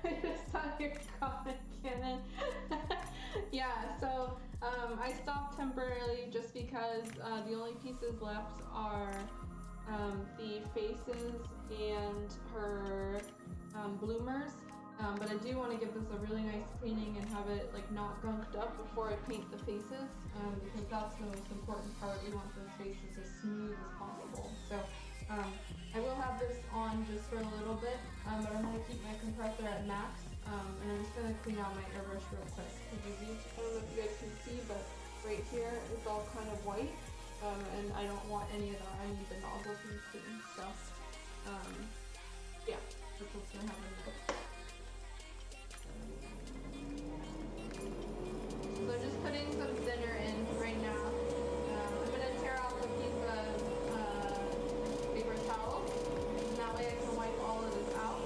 I just saw your comment, Cannon. Yeah, so I stopped temporarily just because the only pieces left are the faces and her bloomers. But I do want to give this a really nice cleaning and have it like not gunked up before I paint the faces, because that's the most important part. We want those faces as smooth as possible. So I will have this on just for a little bit, but I'm going to keep my compressor at max, and I'm just going to clean out my airbrush real quick. Because I don't know if you guys can see, but right here it's all kind of white, and I don't want any of that. I need the nozzle to be clean. So yeah, that's what's going to happen next. So I'm just putting some thinner in right now. I'm going to tear off a piece of paper towel, and that way I can wipe all of this out.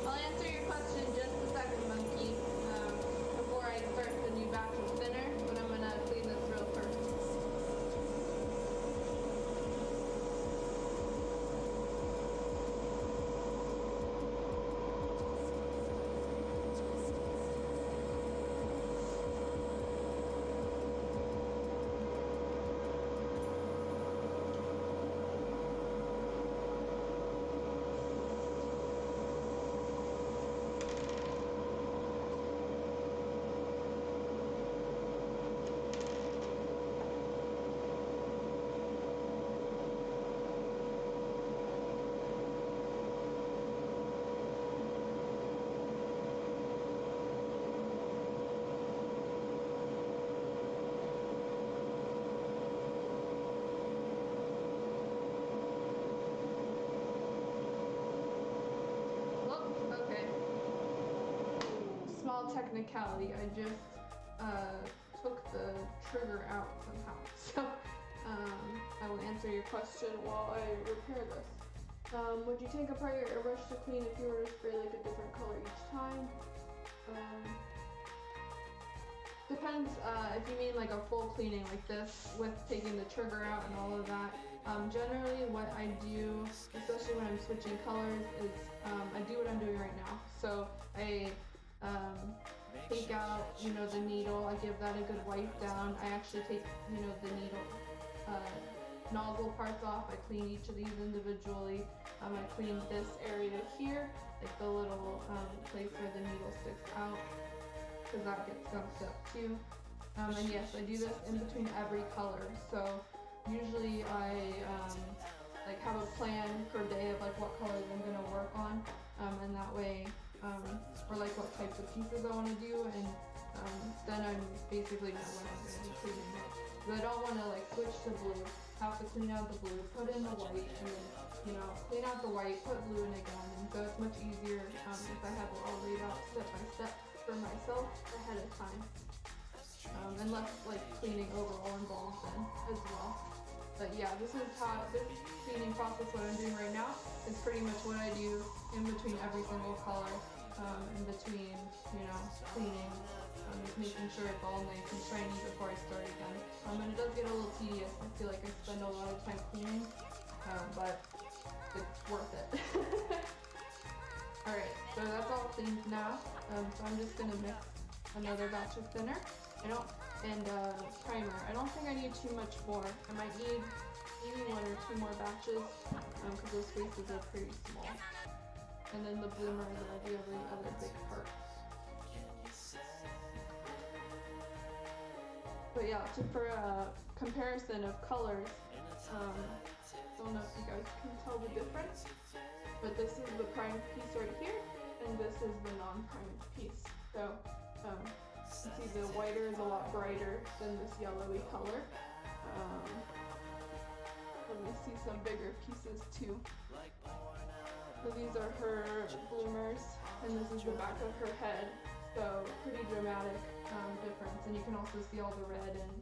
I'll answer your question in just a second, Monkey, before I start the new batch of thinner, but I'm going to clean this real first. Small technicality, I just took the trigger out somehow. So I will answer your question while I repair this. Would you take apart your airbrush to clean if you were to spray like a different color each time? Depends if you mean like a full cleaning like this with taking the trigger out and all of that. Generally what I do, especially when I'm switching colors, is I do what I'm doing right now. So I take out, the needle. I give that a good wipe down. I actually take, the needle nozzle parts off. I clean each of these individually. I clean this area here, like the little place where the needle sticks out, because that gets gunked up too. And yes, I do this in between every color. So usually I like have a plan per day of like what colors I'm gonna work on, and that way, or like what types of pieces I want to do, and then I'm basically know when I'm gonna be cleaning it. But I don't want to like switch to blue, have to clean out the blue, put in the white, and then clean out the white, put blue in again, and so it's much easier if I have it all laid out step by step for myself ahead of time. And less like cleaning overall involved then as well. But yeah, this cleaning process, what I'm doing right now, is pretty much what I do in between every single color, in between, cleaning, just making sure it's all nice and shiny before I start again. And it does get a little tedious. I feel like I spend a lot of time cleaning, but it's worth it. Alright, so that's all cleaned now. So I'm just gonna mix another batch of thinner. And primer. I don't think I need too much more. I might need maybe 1 or 2 more batches, because those faces are pretty small. And then the bloomers are the other big part. But yeah, for a comparison of colors, I don't know if you guys can tell the difference, but this is the primed piece right here, and this is the non-primed piece. So you see the whiter is a lot brighter than this yellowy color. Let me see some bigger pieces too. So these are her bloomers, and this is the back of her head. So pretty dramatic difference. And you can also see all the red and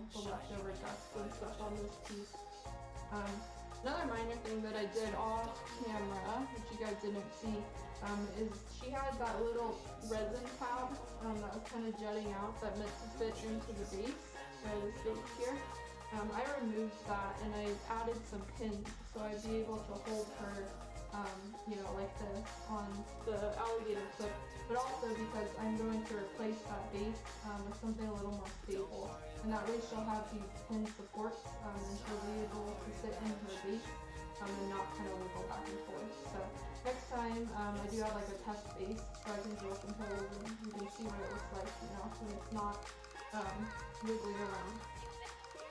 the leftover dust and stuff on this piece. Another minor thing that I did off camera, which you guys didn't see, is she had that little resin tab that was kind of jutting out that meant to fit into the base, this base here. I removed that and I added some pins so I'd be able to hold her, you know, like this on the alligator clip, but also because I'm going to replace that base with something a little more stable, and that way she'll have these pin supports and she'll be able to sit in her base and not kind of wiggle back and forth. So next time I do have like a test base so I can drill some holes and you can see what it looks like, you know, when it's not wiggling around.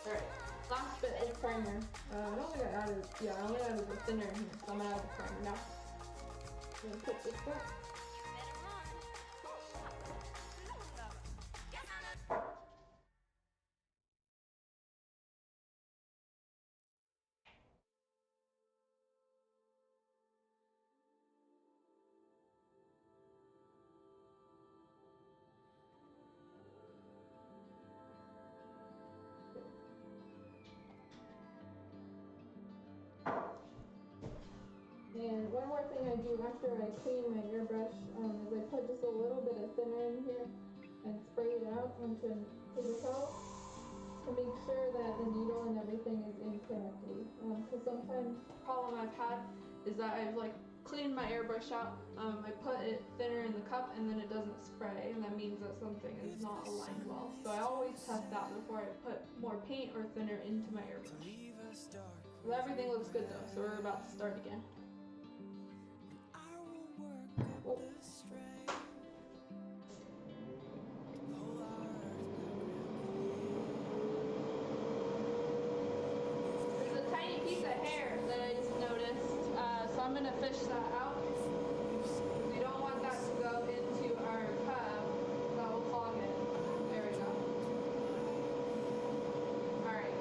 Alright, last bit of primer. I don't think I added, yeah, I only added the thinner in here, so I'm gonna add the primer now. I'm gonna put this back. And one more thing I do after I clean my airbrush is I put just a little bit of thinner in here and spray it out onto the towel to make sure that the needle and everything is in correctly. Because sometimes the problem I've had is that I've like cleaned my airbrush out, I put it thinner in the cup and then it doesn't spray, and that means that something is not aligned well. So I always test that before I put more paint or thinner into my airbrush. Well, everything looks good though, so we're about to start again. Whoa. There's a tiny piece of hair that I just noticed, so I'm gonna fish that out. We don't want that to go into our cup, that will clog it. There we go. Alright.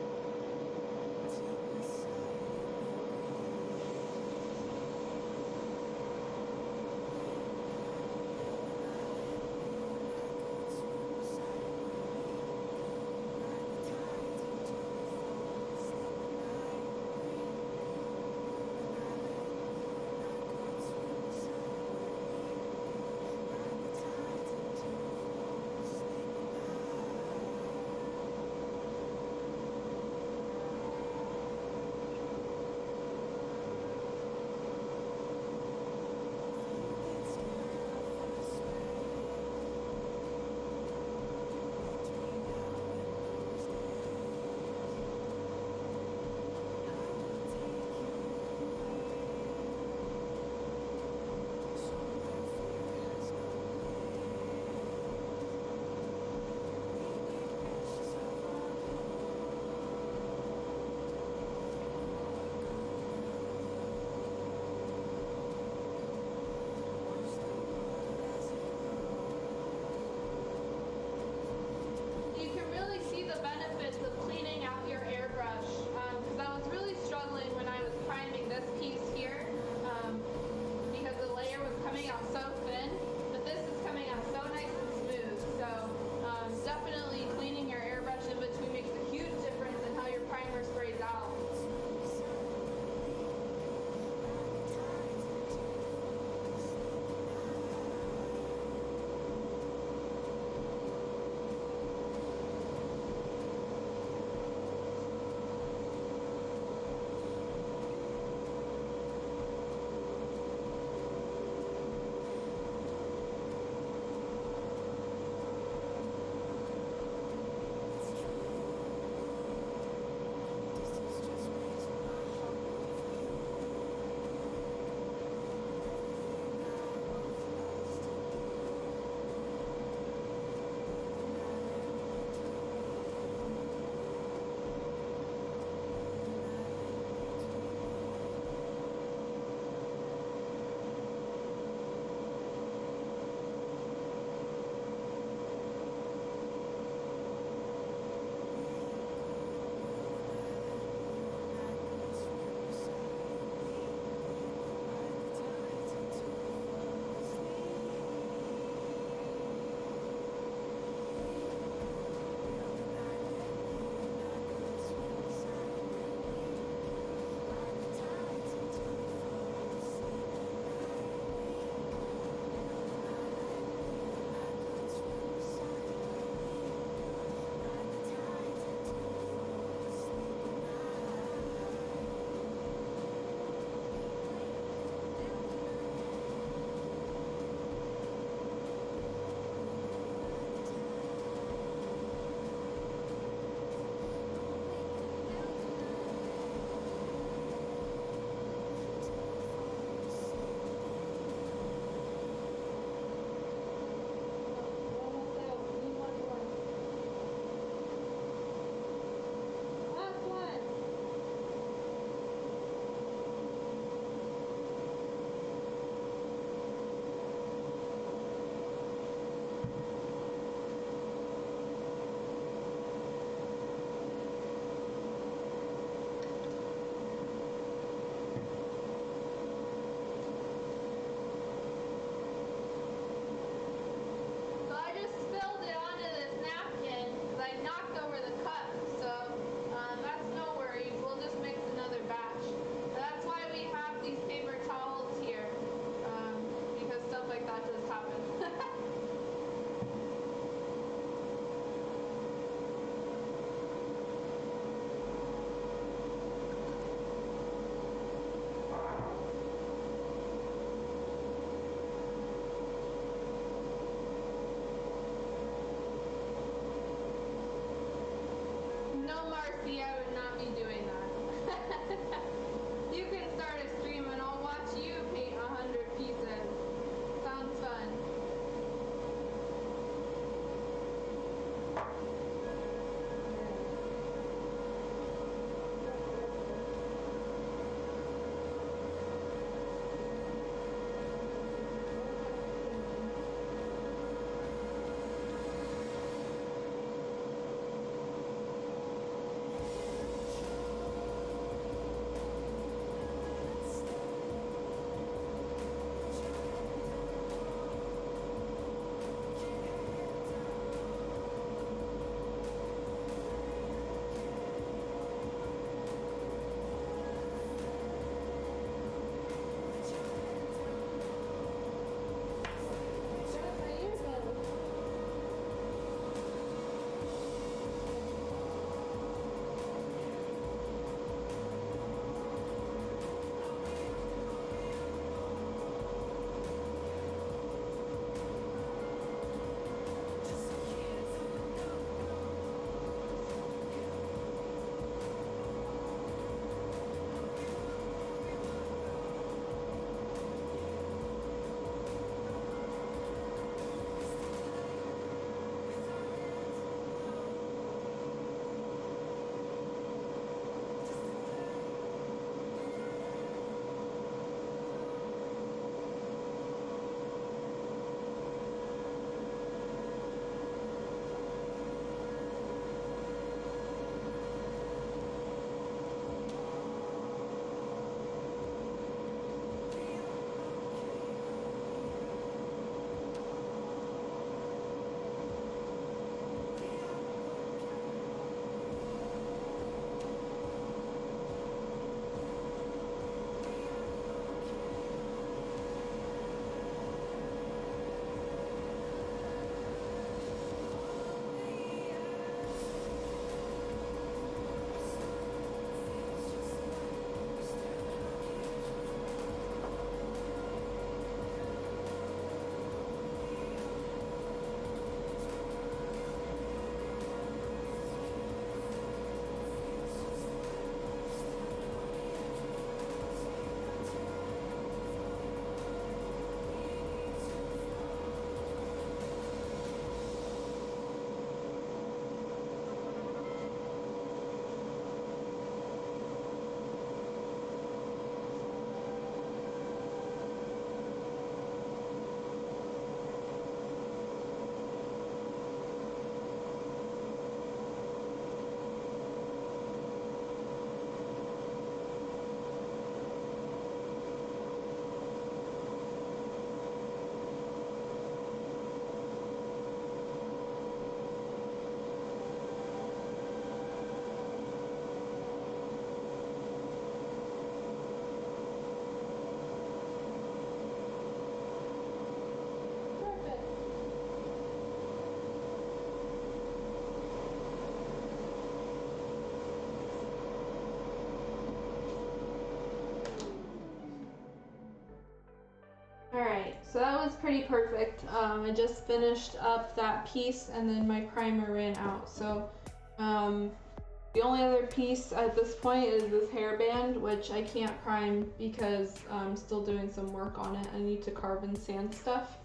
Alright, so that was pretty perfect. I just finished up that piece and then my primer ran out. So the only other piece at this point is this hairband, which I can't prime because I'm still doing some work on it. I need to carve and sand stuff.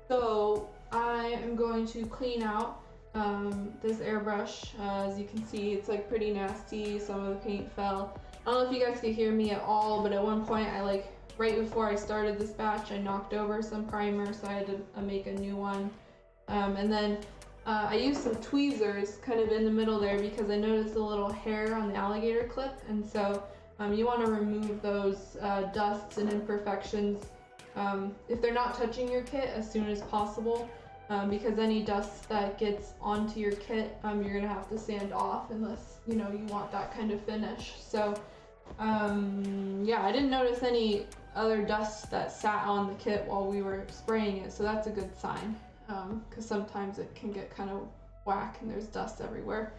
So I am going to clean out this airbrush. As you can see, it's like pretty nasty. Some of the paint fell. I don't know if you guys could hear me at all, but at one point right before I started this batch, I knocked over some primer, so I had to make a new one. And then I used some tweezers kind of in the middle there because I noticed a little hair on the alligator clip, and so you want to remove those dusts and imperfections if they're not touching your kit as soon as possible, because any dust that gets onto your kit, you're gonna have to sand off unless you want that kind of finish. So yeah, I didn't notice any other dust that sat on the kit while we were spraying it, so that's a good sign, because sometimes it can get kind of whack and there's dust everywhere.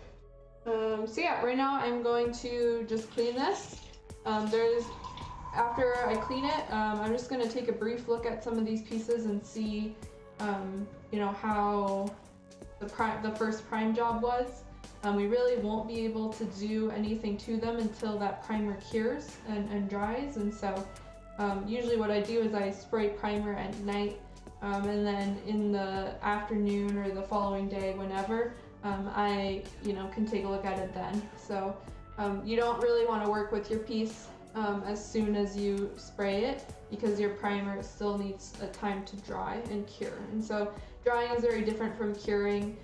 So yeah, right now I'm going to just clean this. After I clean it, I'm just going to take a brief look at some of these pieces and see how the first prime job was. We really won't be able to do anything to them until that primer cures and dries, and so usually what I do is I spray primer at night, and then in the afternoon or the following day, whenever, I can take a look at it then. So you don't really want to work with your piece as soon as you spray it, because your primer still needs a time to dry and cure. And so drying is very different from curing.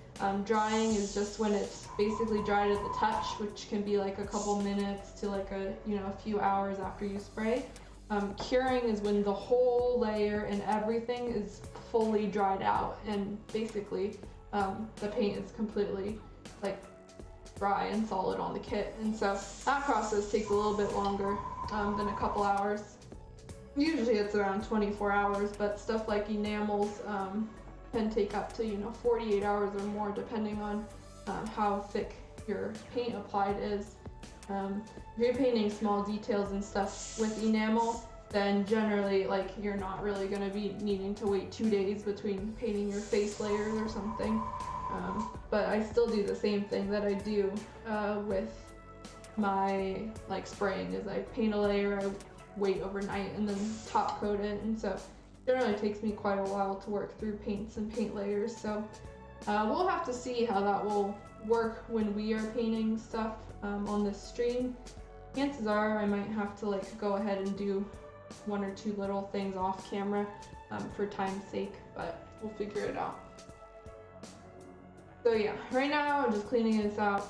Drying is just when it's basically dried at the touch, which can be like a couple minutes to like a few hours after you spray. Curing is when the whole layer and everything is fully dried out, and basically the paint is completely like dry and solid on the kit. And so that process takes a little bit longer than a couple hours. Usually it's around 24 hours, but stuff like enamels can take up to 48 hours or more, depending on how thick your paint applied is. If you're painting small details and stuff with enamel, then generally you're not really going to be needing to wait 2 days between painting your face layers or something. But I still do the same thing that I do with my spraying, is I paint a layer, I wait overnight, and then top coat it, and so it generally takes me quite a while to work through paints and paint layers. So we'll have to see how that will work when we are painting stuff on this stream. Chances are I might have to go ahead and do 1 or 2 little things off camera for time's sake, but we'll figure it out. So yeah, right now I'm just cleaning this out.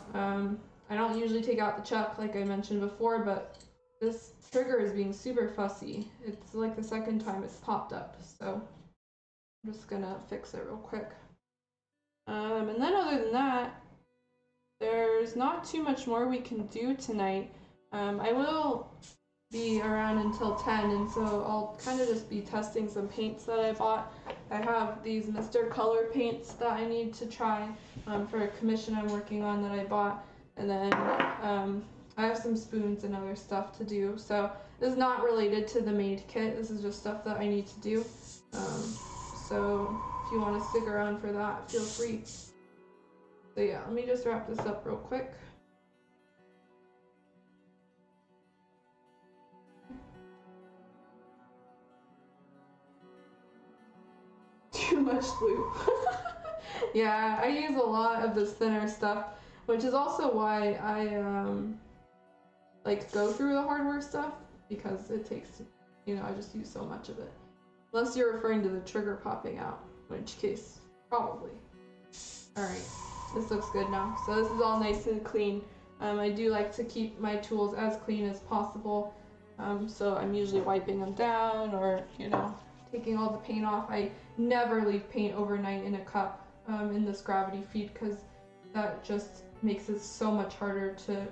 I don't usually take out the chuck like I mentioned before, but this trigger is being super fussy. It's like the second time it's popped up, so I'm just gonna fix it real quick. And then other than that, there's not too much more we can do tonight. I will be around until 10, and so I'll kind of just be testing some paints that I bought. I have these Mr. Color paints that I need to try for a commission I'm working on that I bought, and then I have some spoons and other stuff to do. So this is not related to the Maid kit, this is just stuff that I need to do. So if you want to stick around for that, feel free. So yeah, let me just wrap this up real quick. Too much glue. Yeah, I use a lot of this thinner stuff, which is also why I go through the hardware stuff, because it takes, I just use so much of it. Unless you're referring to the trigger popping out, in which case, probably. Alright, this looks good now. So this is all nice and clean. I do like to keep my tools as clean as possible. So I'm usually wiping them down, or, taking all the paint off. I never leave paint overnight in a cup in this gravity feed, because that just makes it so much harder to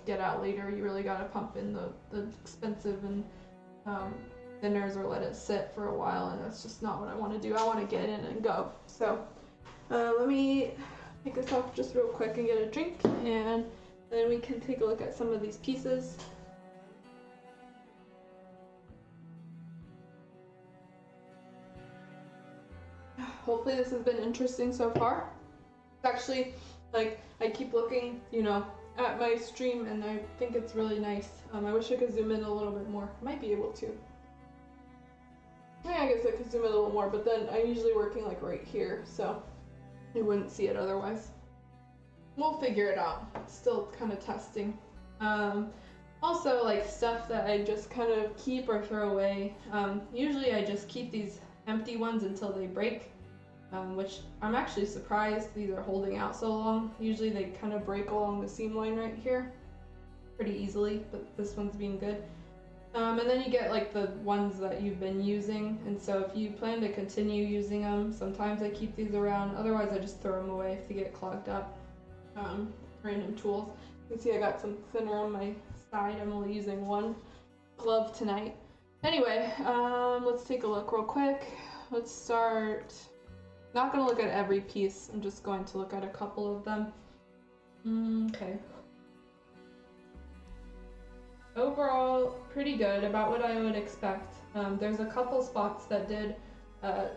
get out later. You really gotta pump in the expensive and thinners, or let it sit for a while, and that's just not what I want to do. I want to get in and go. So let me take this off just real quick and get a drink, and then we can take a look at some of these pieces. hopefully this has been interesting so far. Actually, like, I keep looking, you know, at my stream, and I think it's really nice. I wish I could zoom in a little bit more. I might be able to. Yeah, I guess I could zoom in a little more, but then I'm usually working like right here, so you wouldn't see it otherwise. We'll figure it out. Still kind of testing. Also, like, stuff that I just kind of keep or throw away. Usually I just keep these empty ones until they break. Which I'm actually surprised these are holding out so long. Usually they kind of break along the seam line right here pretty easily, but this one's being good. And then you get like the ones that you've been using, and so if you plan to continue using them, sometimes I keep these around, otherwise I just throw them away if they get clogged up. Random tools. You can see I got some thinner on my side. I'm only using one glove tonight. Anyway, let's take a look real quick. Let's start. Not going to look at every piece, I'm just going to look at a couple of them. Okay. Overall, pretty good, about what I would expect. There's a couple spots that did, I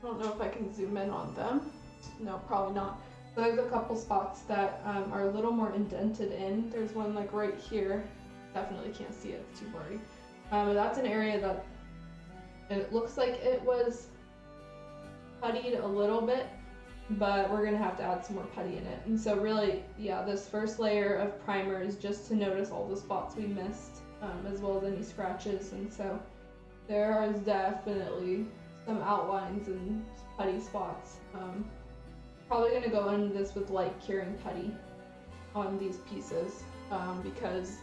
don't know if I can zoom in on them. No, probably not. So there's a couple spots that are a little more indented in. There's one like right here. Definitely can't see it, it's too blurry. But that's an area that it looks like it was puttied a little bit, but we're gonna have to add some more putty in it. And so really, yeah, this first layer of primer is just to notice all the spots we missed, as well as any scratches. And so there is definitely some outlines and putty spots. Probably gonna go into this with light curing putty on these pieces, because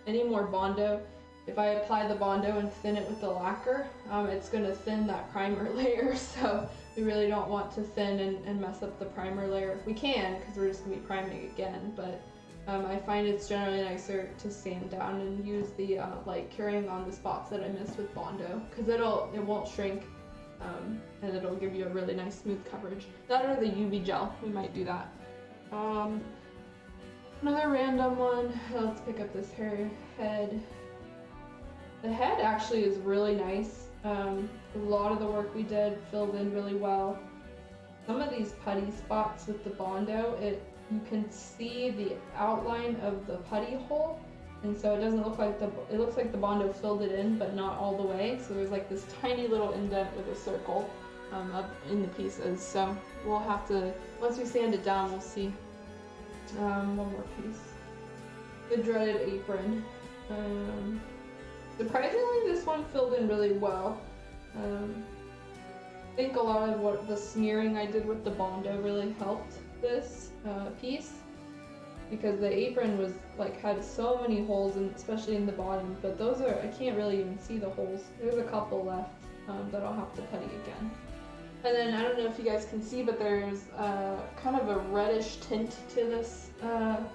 any more Bondo, if I apply the Bondo and thin it with the lacquer, it's going to thin that primer layer, so we really don't want to thin and mess up the primer layer. We can, because we're just going to be priming again, but I find it's generally nicer to sand down and use the light curing on the spots that I missed with Bondo, because it won't shrink, and it'll give you a really nice smooth coverage. That or the UV gel, we might do that. Another random one, let's pick up this hair head. The head actually is really nice. A lot of the work we did filled in really well. Some of these putty spots with the Bondo, you can see the outline of the putty hole, and so it doesn't look like it looks like the Bondo filled it in, but not all the way. So there's like this tiny little indent with a circle up in the pieces. So we'll have to, once we sand it down, we'll see. One more piece. The dreaded apron. Surprisingly, this one filled in really well. I think a lot of what the smearing I did with the Bondo really helped this piece, because the apron was like had so many holes, and especially in the bottom. But those are, I can't really even see the holes. There's a couple left that I'll have to putty again. And then I don't know if you guys can see, but there's kind of a reddish tint to this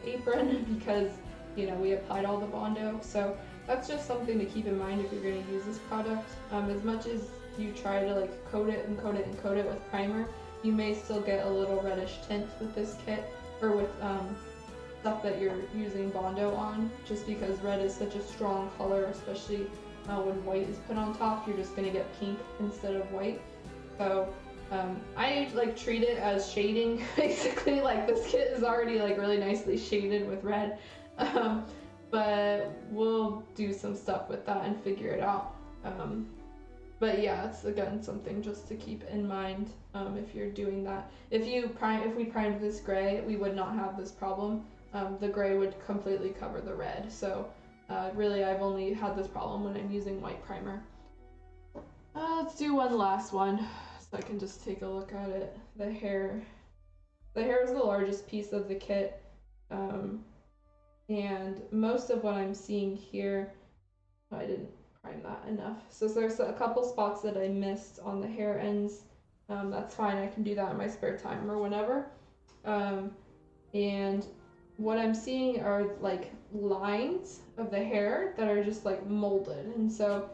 apron because, you know, we applied all the Bondo. So that's just something to keep in mind if you're going to use this product. As much as you try to like coat it and coat it and coat it with primer, you may still get a little reddish tint with this kit, or with stuff that you're using Bondo on, just because red is such a strong color, especially when white is put on top. You're just going to get pink instead of white. So I like treat it as shading, basically. Like, this kit is already like really nicely shaded with red, but we'll do some stuff with that and figure it out. But yeah, it's again something just to keep in mind if you're doing that. If we primed this gray, we would not have this problem. The gray would completely cover the red. So really, I've only had this problem when I'm using white primer. Let's do one last one, so I can just take a look at it. The hair is the largest piece of the kit, and most of what I'm seeing here, I didn't prime that enough. So there's a couple spots that I missed on the hair ends. That's fine, I can do that in my spare time or whenever. And what I'm seeing are like lines of the hair that are just like molded, and so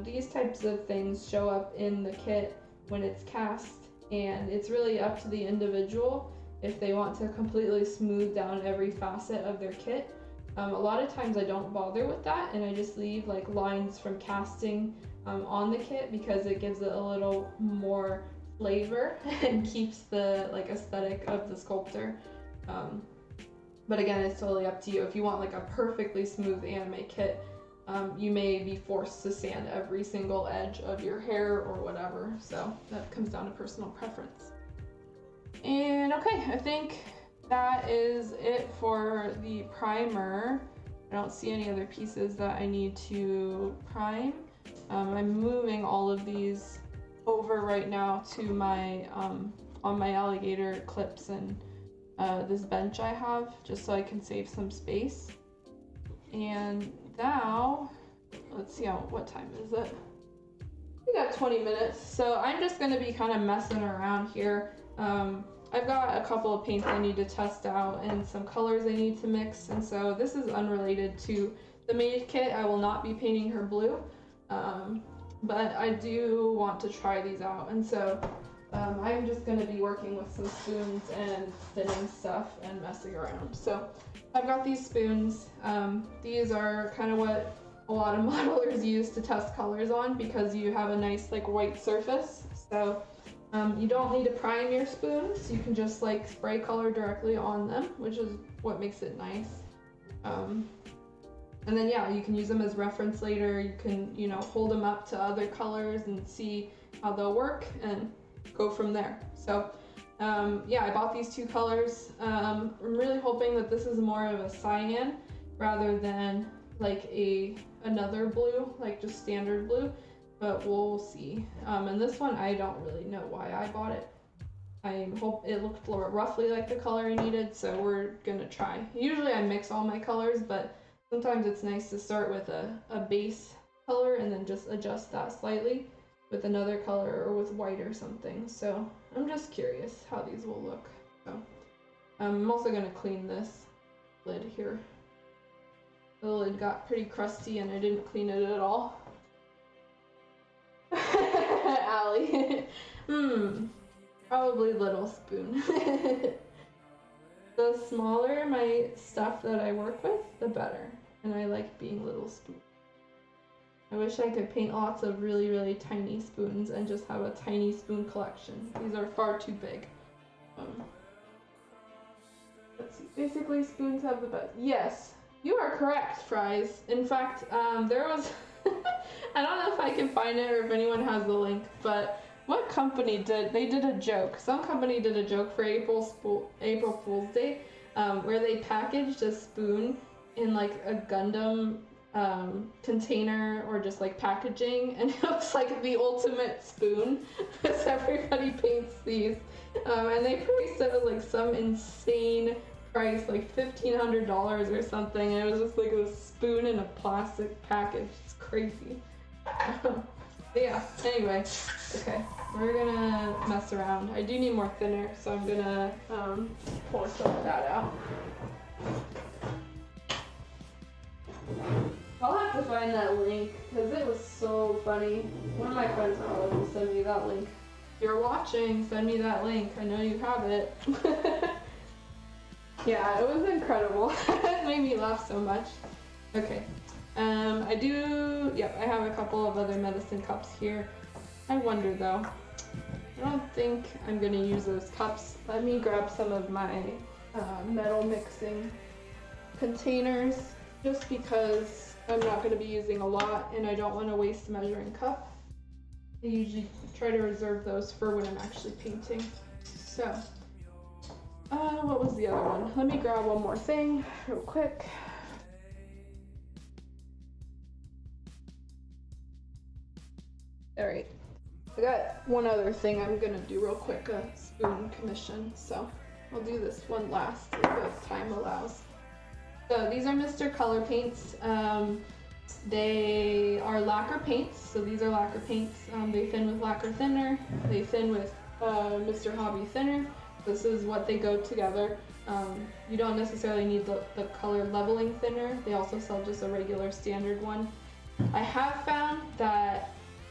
these types of things show up in the kit when it's cast, and it's really up to the individual if they want to completely smooth down every facet of their kit. A lot of times I don't bother with that, and I just leave like lines from casting on the kit, because it gives it a little more flavor and keeps the like aesthetic of the sculptor. But again, it's totally up to you. If you want like a perfectly smooth anime kit, you may be forced to sand every single edge of your hair or whatever. So that comes down to personal preference. And okay, I think that is it for the primer. I don't see any other pieces that I need to prime. I'm moving all of these over right now to my on my alligator clips and this bench I have, just so I can save some space. And now, let's see what time is it? We got 20 minutes, so I'm just gonna be kind of messing around here. I've got a couple of paints I need to test out and some colors I need to mix, and so this is unrelated to the Maid kit. I will not be painting her blue, but I do want to try these out, and so I'm just going to be working with some spoons and thinning stuff and messing around. So I've got these spoons. These are kind of what a lot of modelers use to test colors on, because you have a nice like white surface. So you don't need to prime your spoons. You can just like spray color directly on them, which is what makes it nice. And then yeah, you can use them as reference later. You can, you know, hold them up to other colors and see how they'll work and go from there. So yeah, I bought these two colors. I'm really hoping that this is more of a cyan rather than like another blue, like just standard blue, but we'll see. And this one, I don't really know why I bought it. I hope it looked roughly like the color I needed, so we're gonna try. Usually I mix all my colors, but sometimes it's nice to start with a base color and then just adjust that slightly with another color or with white or something. So I'm just curious how these will look. So I'm also gonna clean this lid here. The lid got pretty crusty and I didn't clean it at all. Allie. Probably little spoon. The smaller my stuff that I work with, the better. And I like being little spoon. I wish I could paint lots of really, really tiny spoons and just have a tiny spoon collection. These are far too big. Let's see. Basically, spoons have the best. Yes, you are correct, Fries. In fact, there was... I don't know if I can find it or if anyone has the link, but what company they did a joke. Some company did a joke for April Fool's Day, where they packaged a spoon in like a Gundam container or just like packaging, and it was like the ultimate spoon because everybody paints these, and they priced it at like some insane price, like $1,500 or something, and it was just like a spoon in a plastic package. It's crazy. But yeah, anyway, okay, we're gonna mess around. I do need more thinner, so I'm gonna pour some of that out. I'll have to find that link because it was so funny. One of my friends will send me that link. If you're watching, send me that link. I know you have it. Yeah, it was incredible. It made me laugh so much. Okay. I have a couple of other medicine cups here. I wonder though. I don't think I'm gonna use those cups. Let me grab some of my metal mixing containers, just because I'm not going to be using a lot and I don't want to waste a measuring cup. I usually try to reserve those for when I'm actually painting. So, what was the other one? Let me grab one more thing real quick. Alright, I got one other thing I'm going to do real quick, a spoon commission, so I'll do this one last if time allows. So these are Mr. Color paints. They are lacquer paints, so these are lacquer paints. They thin with lacquer thinner, they thin with Mr. Hobby thinner. This is what they go together. You don't necessarily need the color leveling thinner. They also sell just a regular standard one. I have found that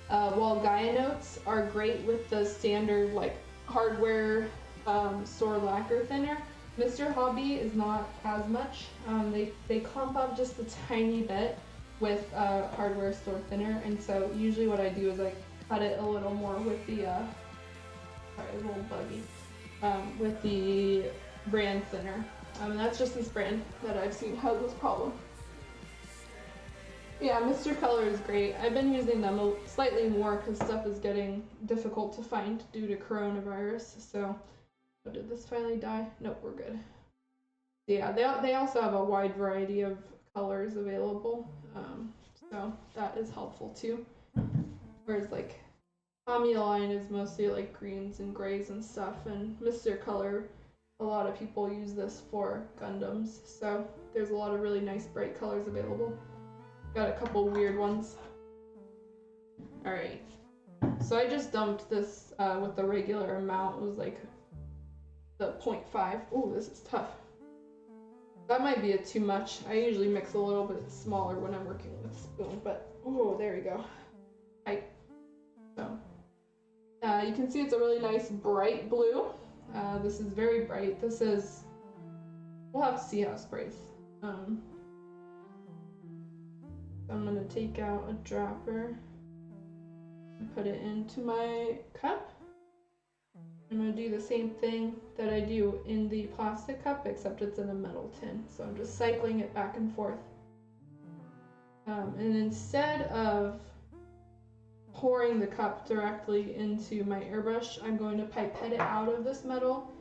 while Gaia Notes are great with the standard like hardware store lacquer thinner, Mr. Hobby is not as much. They clump up just a tiny bit with hardware store thinner, and so usually what I do is I cut it a little more with the sorry, it's a little buggy, with the brand thinner. And that's just this brand that I've seen has this problem. Yeah, Mr. Color is great. I've been using them slightly more because stuff is getting difficult to find due to coronavirus. So, oh, did this finally die? Nope, we're good. Yeah, they also have a wide variety of colors available, so that is helpful too. Whereas like Line is mostly like greens and grays and stuff, and Mr. Color, a lot of people use this for Gundams, so there's a lot of really nice bright colors available. Got a couple weird ones. Alright, so I just dumped this with the regular amount. It was like the 0.5. Ooh, this is tough. That might be too much. I usually mix a little bit smaller when I'm working with a spoon, but oh, there we go. So you can see it's a really nice bright blue. This is very bright. This is, we'll have to see how it sprays. I'm gonna take out a dropper and put it into my cup. I'm gonna do the same thing that I do in the plastic cup, except it's in a metal tin. So I'm just cycling it back and forth. And instead of pouring the cup directly into my airbrush, I'm going to pipette it out of this metal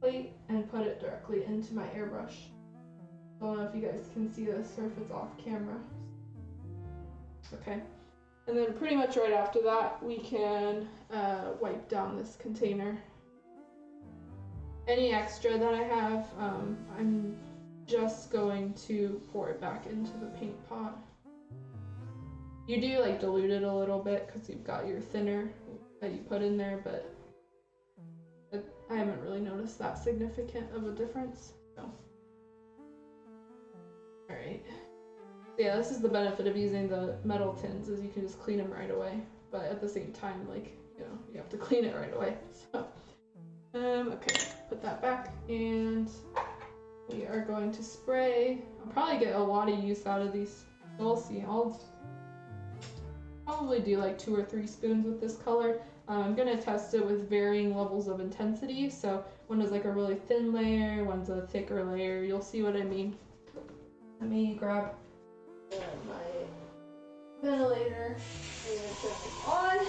plate and put it directly into my airbrush. I don't know if you guys can see this or if it's off camera. Okay. And then pretty much right after that, we can wipe down this container. Any extra that I have, I'm just going to pour it back into the paint pot. You do like dilute it a little bit because you've got your thinner that you put in there, but I haven't really noticed that significant of a difference. So. All right. Yeah, this is the benefit of using the metal tins, is you can just clean them right away. But at the same time, like, you know, you have to clean it right away. So, okay, put that back, and we are going to spray. I'll probably get a lot of use out of these. We'll see. I'll probably do like 2 or 3 spoons with this color. I'm gonna test it with varying levels of intensity. So one is like a really thin layer, one's a thicker layer. You'll see what I mean. Let me grab my ventilator and turn this on.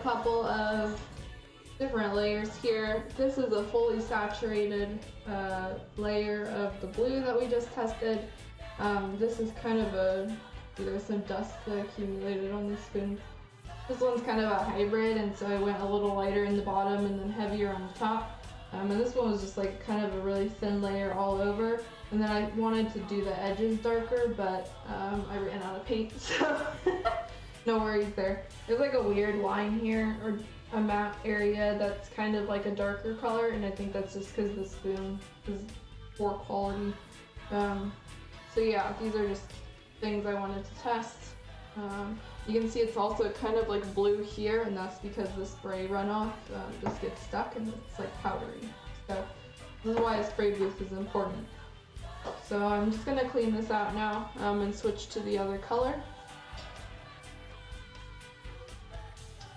couple of different layers here. This is a fully saturated layer of the blue that we just tested. This is kind of there's some dust that accumulated on the spoon. This one's kind of a hybrid, and so I went a little lighter in the bottom and then heavier on the top. And this one was just like kind of a really thin layer all over. And then I wanted to do the edges darker, but I ran out of paint, so no worries there. There's like a weird line here, or a matte area that's kind of like a darker color, and I think that's just because the spoon is poor quality. So yeah, these are just things I wanted to test. You can see it's also kind of like blue here, and that's because the spray runoff just gets stuck and it's like powdery. So this is why a spray booth is important. So I'm just gonna clean this out now and switch to the other color.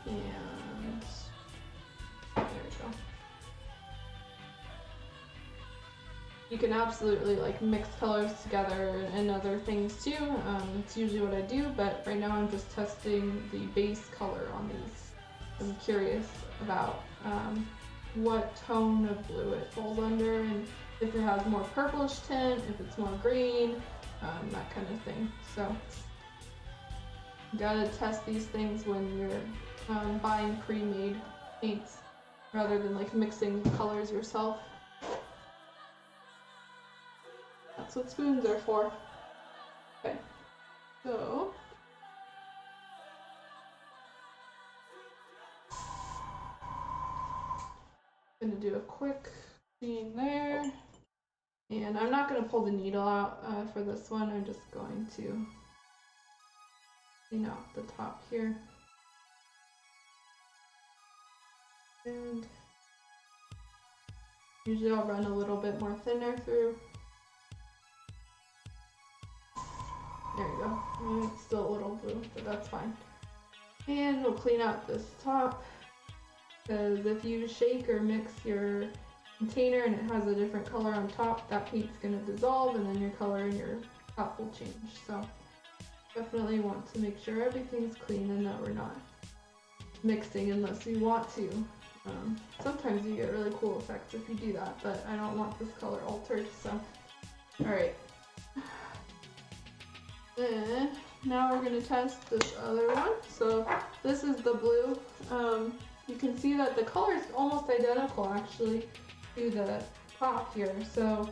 And there we go. You can absolutely like mix colors together and other things too. It's usually what I do, but right now I'm just testing the base color on these. I'm curious about what tone of blue it falls under, and if it has more purplish tint, if it's more green, that kind of thing. So you gotta test these things when you're buying pre-made paints rather than like mixing colors yourself. That's what spoons are for. Okay, so I'm gonna do a quick clean there, and I'm not gonna pull the needle out for this one. I'm just going to clean out the top here. And usually I'll run a little bit more thinner through. There you go. It's still a little blue, but that's fine. And we'll clean out this top, because if you shake or mix your container and it has a different color on top, that paint's going to dissolve and then your color in your top will change. So definitely want to make sure everything's clean and that we're not mixing unless we want to. Sometimes you get really cool effects if you do that, but I don't want this color altered, so alright. Then now we're going to test this other one. So this is the blue. You can see that the color is almost identical actually to the top here. So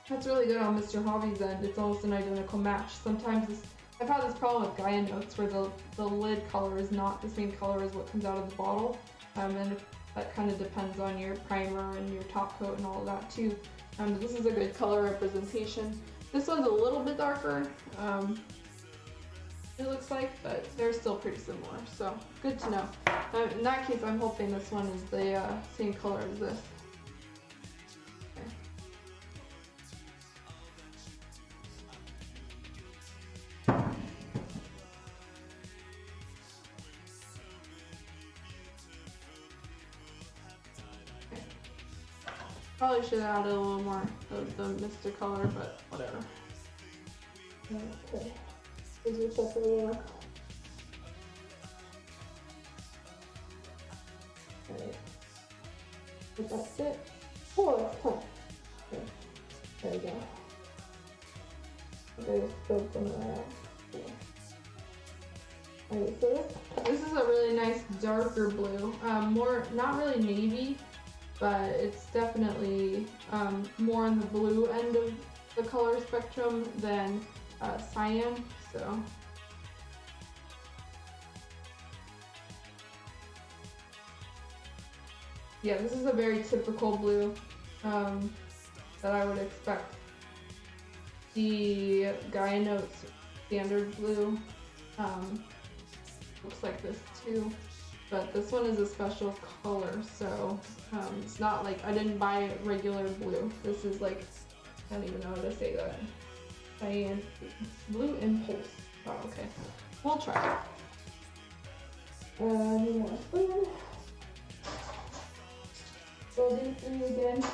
that's really good on Mr. Hobby's end. It's almost an identical match. Sometimes I've had this problem with Gaia Notes where the lid color is not the same color as what comes out of the bottle. And that kind of depends on your primer and your top coat and all of that too. This is a good color representation. This one's a little bit darker, it looks like, but they're still pretty similar, so good to know. In that case, I'm hoping this one is the same color as this. Probably should have added a little more of the Mr. color, but whatever. Okay. Is your separate one? Alright. Is that it? Oh, that's tough. Okay. There we go. Okay, just build some of that. Alright, so this is a really nice darker blue. Not really navy, but it's definitely more on the blue end of the color spectrum than cyan. So yeah, this is a very typical blue that I would expect. The Gaia Notes standard blue looks like this too. But this one is a special color, so it's not like I didn't buy regular blue. This is like, I don't even know how to say that. Cyan Blue Impulse. Oh, okay. We'll try it. Need more spoon. Building 3 again.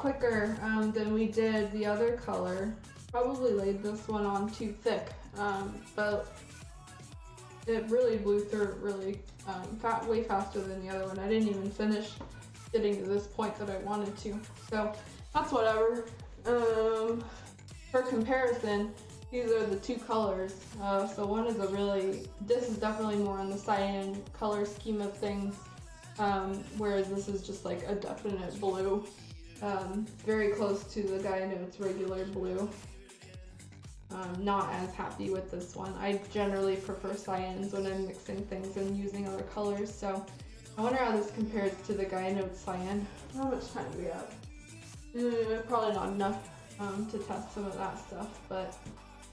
quicker than we did the other color. Probably laid this one on too thick, but it really blew through really way faster than the other one. I didn't even finish getting to this point that I wanted to, so that's whatever. For comparison, these are the two colors. So one is this is definitely more on the cyan color scheme of things, whereas this is just like a definite blue. Very close to the Guy Notes regular blue. Not as happy with this one. I generally prefer cyans when I'm mixing things and using other colors, so I wonder how this compares to the Guy Notes cyan. How much time do we have? Probably not enough to test some of that stuff, but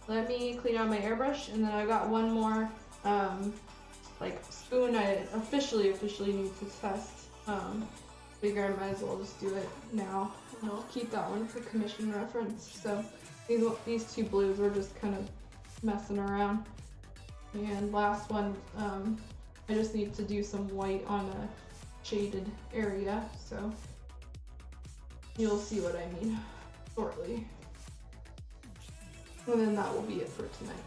let me clean out my airbrush, and then I got one more like spoon I officially need to test. Figure I might as well just do it now, and I'll keep that one for commission reference. So these two blues were just kind of messing around. And last one, I just need to do some white on a shaded area, so you'll see what I mean shortly. And then that will be it for tonight.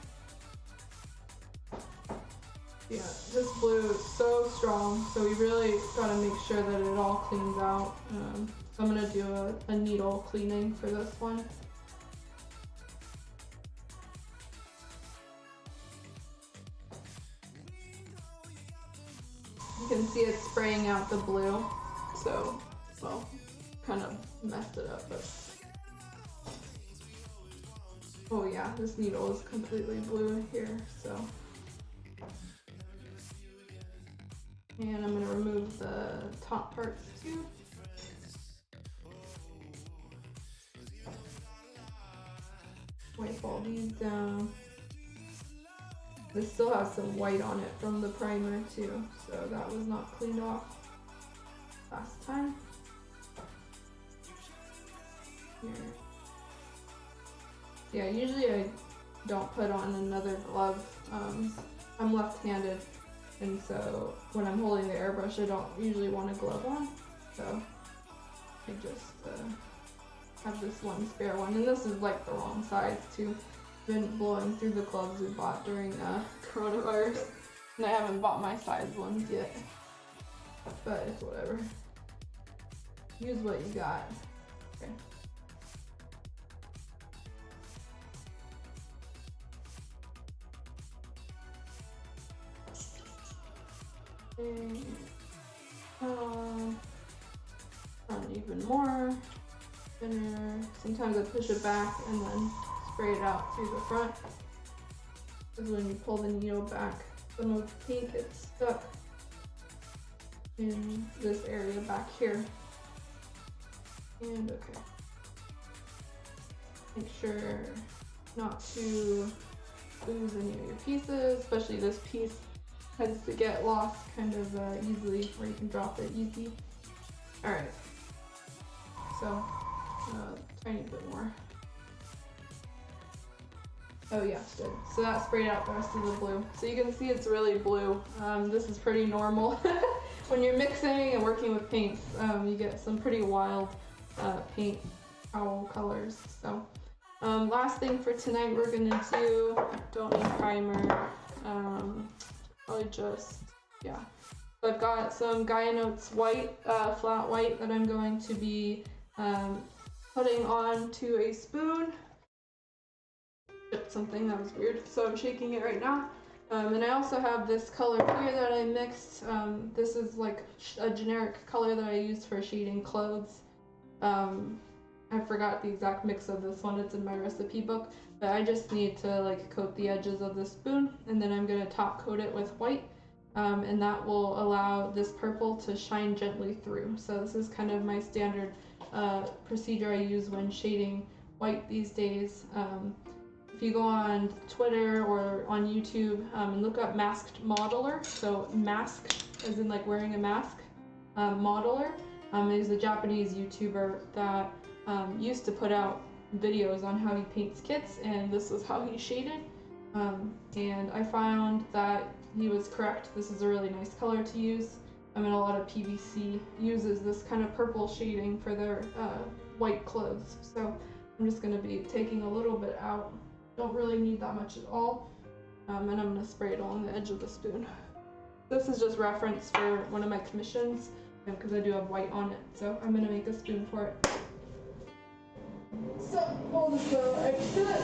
Yeah, this blue is so strong, so we really gotta make sure that it all cleans out. So I'm gonna do a needle cleaning for this one. You can see it spraying out the blue, so, well, kind of messed it up, but oh yeah, this needle is completely blue in here, so. And I'm gonna remove the top parts too. Wipe all these down. This still has some white on it from the primer too, so that was not cleaned off last time. Here. Yeah, usually I don't put on another glove. I'm left-handed, and so when I'm holding the airbrush, I don't usually want a glove on, so I just have this one spare one, and this is like the wrong size too. Been blowing through the gloves we bought during coronavirus, and I haven't bought my size ones yet, but it's whatever. Use what you got. Okay. Run even more thinner. Sometimes I push it back and then spray it out through the front. Because when you pull the needle back, some of the paint gets stuck in this area back here. And okay. Make sure not to lose any of your pieces, especially this piece tends to get lost kind of easily, where you can drop it easy. Alright, so tiny bit more. Oh yeah, good. So that sprayed out the rest of the blue. So you can see it's really blue. This is pretty normal. When you're mixing and working with paints, you get some pretty wild paint owl colors. So last thing for tonight we're gonna do, don't need primer, probably just, yeah. So I've got some Guy Notes white, flat white that I'm going to be putting onto a spoon. Something that was weird, so I'm shaking it right now. And I also have this color here that I mixed. This is like a generic color that I use for shading clothes. I forgot the exact mix of this one, it's in my recipe book, but I just need to like coat the edges of the spoon, and then I'm going to top coat it with white, and that will allow this purple to shine gently through. So this is kind of my standard procedure I use when shading white these days. If you go on Twitter or on YouTube and look up masked modeler, so mask as in like wearing a mask, modeler is a Japanese YouTuber that used to put out videos on how he paints kits, and this is how he shaded. And I found that he was correct. This is a really nice color to use. A lot of PVC uses this kind of purple shading for their white clothes. So I'm just going to be taking a little bit out. Don't really need that much at all. And I'm going to spray it along the edge of the spoon. This is just reference for one of my commissions because I do have white on it. So I'm going to make a spoon for it. So I'll just extra.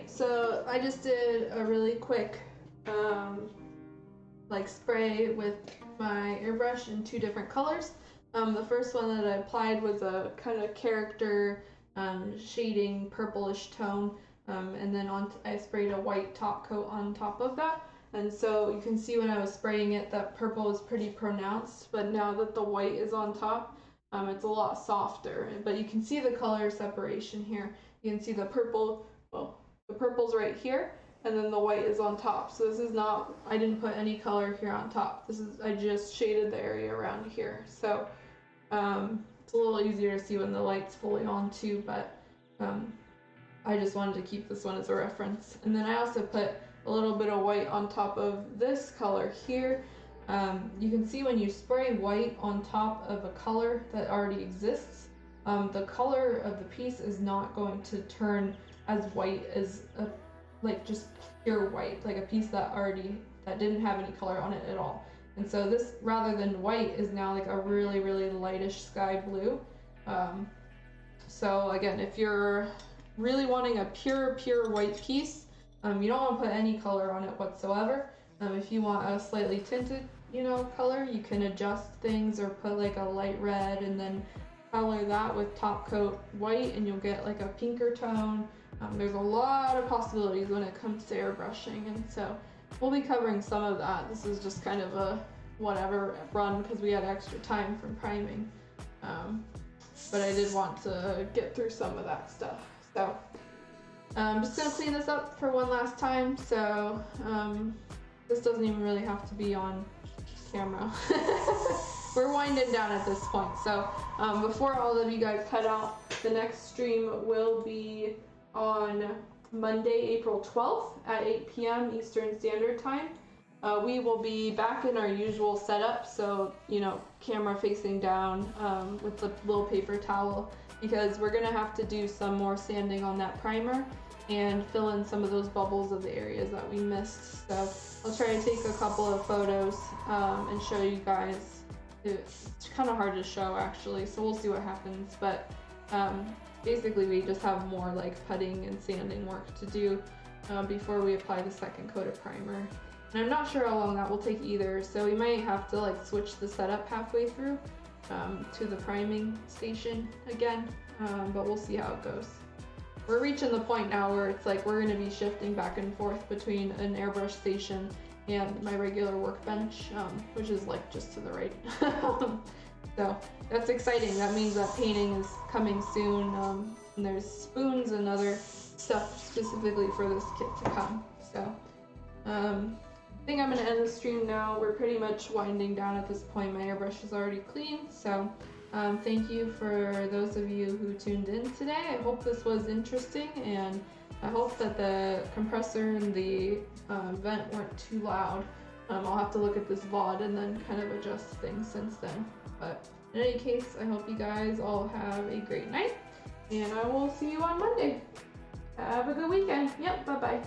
So I just did a really quick like spray with my airbrush in 2 different colors. The first one that I applied was a kind of character shading purplish tone, and then I sprayed a white top coat on top of that. And so you can see when I was spraying it that purple was pretty pronounced, but now that the white is on top, it's a lot softer. But you can see the color separation here. You can see the purple, well, the purple's right here, and then the white is on top. So this is not, I didn't put any color here on top. This is, I just shaded the area around here. So it's a little easier to see when the light's fully on too, but I just wanted to keep this one as a reference. And then I also put a a little bit of white on top of this color here. You can see when you spray white on top of a color that already exists, the color of the piece is not going to turn as white as like just pure white, like a piece that didn't have any color on it at all. And so this, rather than white, is now like a really, really lightish sky blue. So again, if you're really wanting a pure white piece, you don't want to put any color on it whatsoever. If you want a slightly tinted, color, you can adjust things or put like a light red and then color that with top coat white, and you'll get like a pinker tone. There's a lot of possibilities when it comes to airbrushing, and so we'll be covering some of that. This is just kind of a whatever run because we had extra time from priming. But I did want to get through some of that stuff. So I'm just gonna clean this up for one last time. So this doesn't even really have to be on camera. We're winding down at this point. So before all of you guys head out, the next stream will be on Monday, April 12th at 8 p.m. Eastern Standard Time. We will be back in our usual setup, so camera facing down with the little paper towel, because we're gonna have to do some more sanding on that primer and fill in some of those bubbles of the areas that we missed. So I'll try to take a couple of photos and show you guys. It's kind of hard to show actually, so we'll see what happens. But basically we just have more like putting and sanding work to do before we apply the second coat of primer. And I'm not sure how long that will take either, so we might have to like switch the setup halfway through to the priming station again, but we'll see how it goes. We're reaching the point now where it's like we're going to be shifting back and forth between an airbrush station and my regular workbench, which is like just to the right. So that's exciting. That means that painting is coming soon, and there's spoons and other stuff specifically for this kit to come. So I think I'm going to end the stream now. We're pretty much winding down at this point. My airbrush is already clean, so thank you for those of you who tuned in today. I hope this was interesting, and I hope that the compressor and the vent weren't too loud. I'll have to look at this VOD and then kind of adjust things since then. But in any case, I hope you guys all have a great night, and I will see you on Monday. Have a good weekend. Yep, bye-bye.